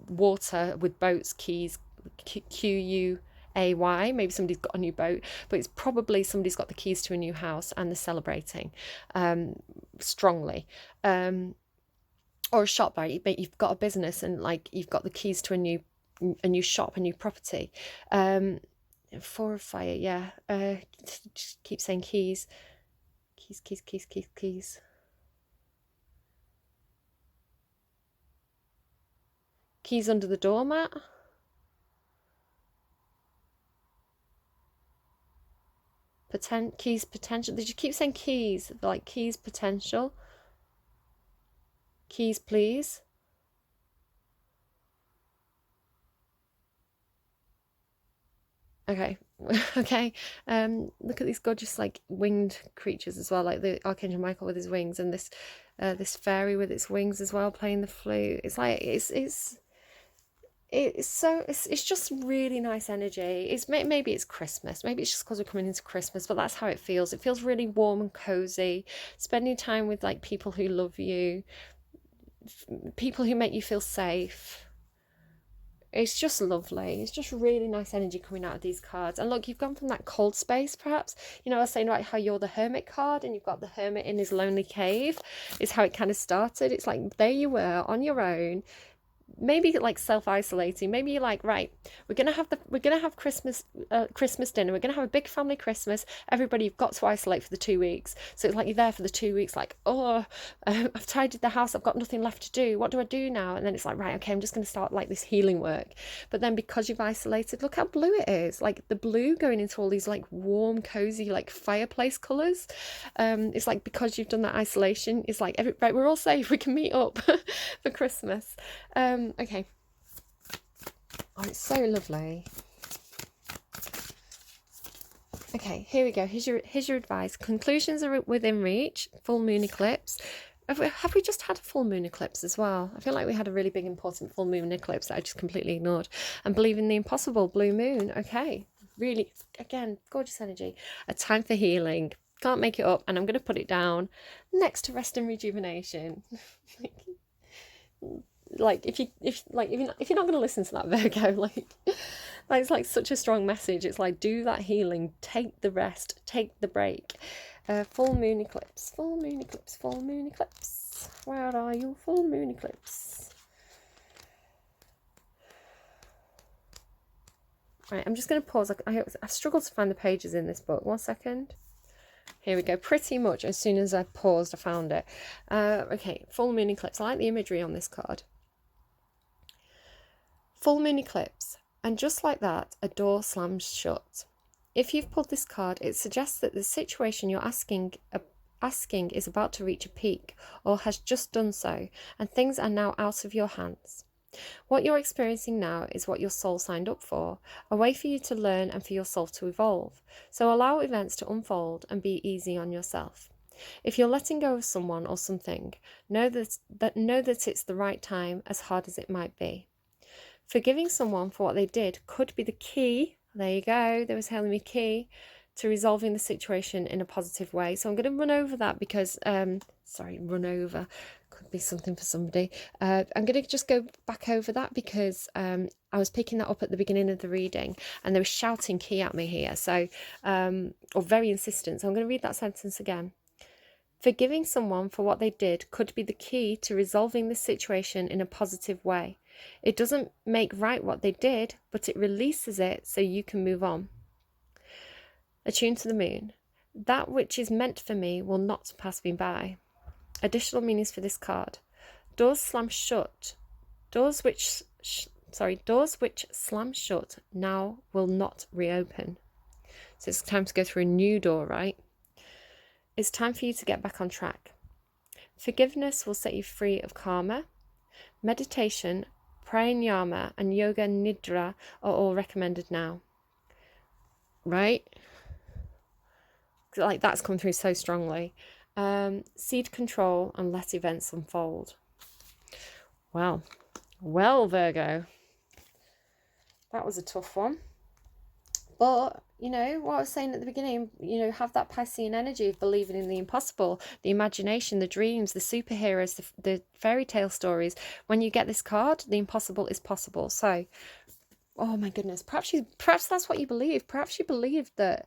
water with boats, keys, QUAY. Maybe somebody's got a new boat, but it's probably somebody's got the keys to a new house and they're celebrating strongly. Or a shop, right? But you've got a business and like you've got the keys to a new shop, a new property. Four of Fire, yeah. Just keep saying keys. Keys under the doormat. Keys potential. Did you keep saying keys? Like keys potential. Keys please. Okay. Okay. Look at these gorgeous like winged creatures as well, like the Archangel Michael with his wings, and this fairy with its wings as well, playing the flute. It's like it's just really nice energy. Maybe it's Christmas, maybe it's just because we're coming into Christmas, but that's how it feels. It feels really warm and cozy, spending time with like people who love you, people who make you feel safe. It's just lovely. It's just really nice energy coming out of these cards. And look, you've gone from that cold space, perhaps. I was saying about how you're the Hermit card and you've got the Hermit in his lonely cave. Is how it kind of started. It's like there you were on your own, maybe like self-isolating. Maybe you're like, right, we're gonna have Christmas dinner, we're gonna have a big family Christmas, everybody, you've got to isolate for the 2 weeks. So it's like you're there for the 2 weeks, like, I've tidied the house, I've got nothing left to do, what do I do now? And then it's like, right, okay, I'm just going to start like this healing work. But then because you've isolated, look how blue it is, like the blue going into all these like warm cozy like fireplace colors. It's like because you've done that isolation, it's like right, we're all safe, we can meet up for Christmas. Okay. Oh, it's so lovely. Okay, here we go. Here's your advice. Conclusions are within reach. Full moon eclipse. Have we just had a full moon eclipse as well? I feel like we had a really big important full moon eclipse that I just completely ignored. And believe in the impossible, blue moon. Okay, really, again, gorgeous energy. A time for healing. Can't make it up, and I'm going to put it down next to rest and rejuvenation. Like if you're not going to listen to that, Virgo, like it's like such a strong message. It's like, do that healing, take the rest, take the break. Full moon eclipse. Where are you? Full moon eclipse. Right, I'm just going to pause. I struggled to find the pages in this book. 1 second. Here we go. Pretty much as soon as I paused, I found it. Okay, full moon eclipse. I like the imagery on this card. Full moon eclipse, and just like that, a door slams shut. If you've pulled this card, it suggests that the situation you're asking is about to reach a peak, or has just done so, and things are now out of your hands. What you're experiencing now is what your soul signed up for, a way for you to learn and for your soul to evolve. So allow events to unfold and be easy on yourself. If you're letting go of someone or something, know that it's the right time, as hard as it might be. Forgiving someone for what they did could be the key, there you go, there was telling me key, to resolving the situation in a positive way. So I'm going to run over that because, run over could be something for somebody. I'm going to just go back over that because I was picking that up at the beginning of the reading and they were shouting key at me here. So, or very insistent. So I'm going to read that sentence again. Forgiving someone for what they did could be the key to resolving the situation in a positive way. It doesn't make right what they did, but it releases it so you can move on. Attuned to the moon. That which is meant for me will not pass me by. Additional meanings for this card. Doors slam shut. Doors which slam shut now will not reopen. So it's time to go through a new door, right? It's time for you to get back on track. Forgiveness will set you free of karma. Meditation, pranayama, and yoga nidra are all recommended now. Right? Like that's come through so strongly. Seed control and let events unfold. Well, Virgo. That was a tough one. But, you know, what I was saying at the beginning, you know, have that Piscean energy of believing in the impossible, the imagination, the dreams, the superheroes, the fairy tale stories. When you get this card, the impossible is possible. So, oh my goodness, perhaps that's what you believe. Perhaps you believe that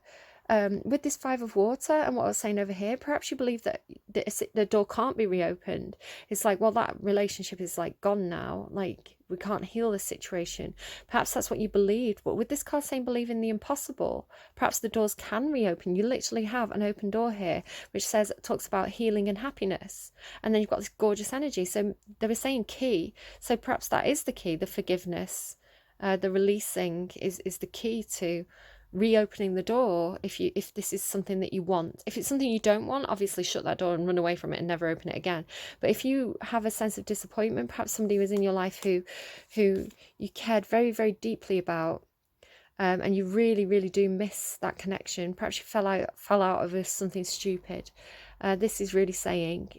with this Five of Water and what I was saying over here, perhaps you believe that the door can't be reopened. It's like, well, that relationship is like gone now. Like, we can't heal this situation. Perhaps that's what you believed. But with this card saying believe in the impossible, perhaps the doors can reopen. You literally have an open door here, which talks about healing and happiness. And then you've got this gorgeous energy. So they were saying key. So perhaps that is the key, the forgiveness, the releasing is the key to reopening the door. If this is something that you want. If it's something you don't want, obviously shut that door and run away from it and never open it again. But if you have a sense of disappointment, perhaps somebody was in your life who you cared very, very deeply about, and you really, really do miss that connection. Perhaps you fell out of something stupid. This is really saying,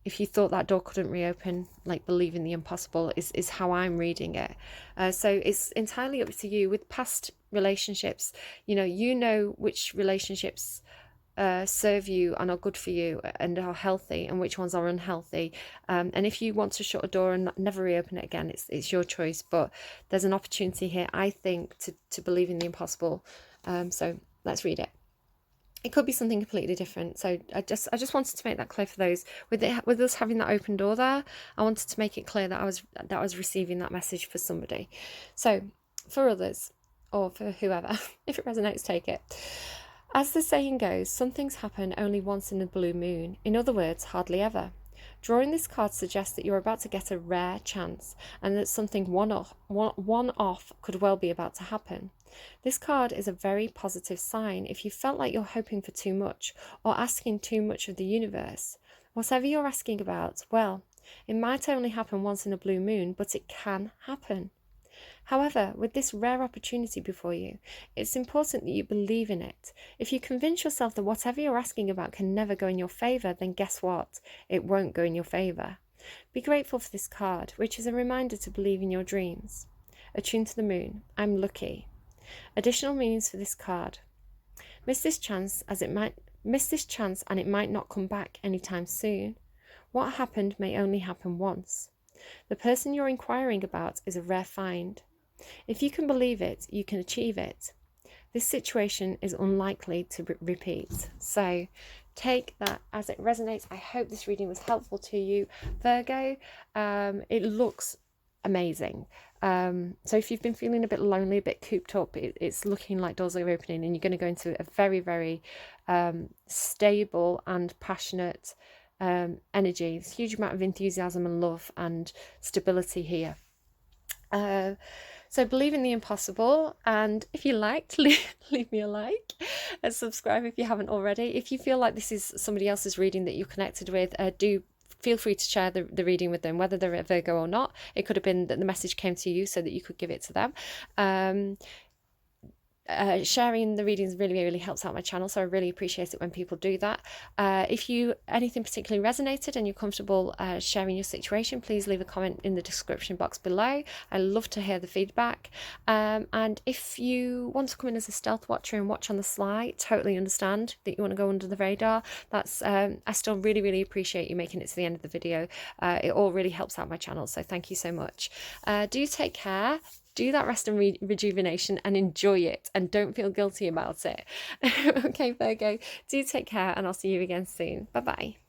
if you thought that door couldn't reopen, like believe in the impossible is how I'm reading it. So it's entirely up to you. With past relationships, you know which relationships serve you and are good for you and are healthy, and which ones are unhealthy. And if you want to shut a door and never reopen it again, it's your choice. But there's an opportunity here, I think, to believe in the impossible. So let's read it. It could be something completely different. So I just wanted to make that clear for those with us having that open door there. I wanted to make it clear that I was receiving that message for somebody. So for others, or for whoever, if it resonates, take it. As the saying goes, some things happen only once in a blue moon. In other words, hardly ever. Drawing this card suggests that you're about to get a rare chance, and that something one-off could well be about to happen. This card is a very positive sign if you felt like you're hoping for too much or asking too much of the universe. Whatever you're asking about, well, it might only happen once in a blue moon, but it can happen. However, with this rare opportunity before you, it's important that you believe in it. If you convince yourself that whatever you're asking about can never go in your favour, then guess what? It won't go in your favour. Be grateful for this card, which is a reminder to believe in your dreams. Attuned to the moon. I'm lucky. Additional meanings for this card. Miss this chance and it might not come back anytime soon. What happened may only happen once. The person you're inquiring about is a rare find. If you can believe it, you can achieve it. This situation is unlikely to repeat. So take that as it resonates. I hope this reading was helpful to you, Virgo. It looks amazing. So if you've been feeling a bit lonely, a bit cooped up, it's looking like doors are opening, and you're going to go into a very, very stable and passionate energy. There's a huge amount of enthusiasm and love and stability here. So believe in the impossible, and if you liked, leave me a like and subscribe if you haven't already. If you feel like this is somebody else's reading that you're connected with, do feel free to share the reading with them, whether they're a Virgo or not. It could have been that the message came to you so that you could give it to them. sharing the readings really helps out my channel, so I really appreciate it when people do that. If anything particularly resonated and you're comfortable sharing your situation, please leave a comment in the description box below. I love to hear the feedback. And if you want to come in as a stealth watcher and watch on the sly, totally understand that you want to go under the radar. That's I still really appreciate you making it to the end of the video. It all really helps out my channel, so thank you so much. Do take care. Do that rest and rejuvenation and enjoy it, and don't feel guilty about it. Okay, Virgo, do take care, and I'll see you again soon. Bye bye.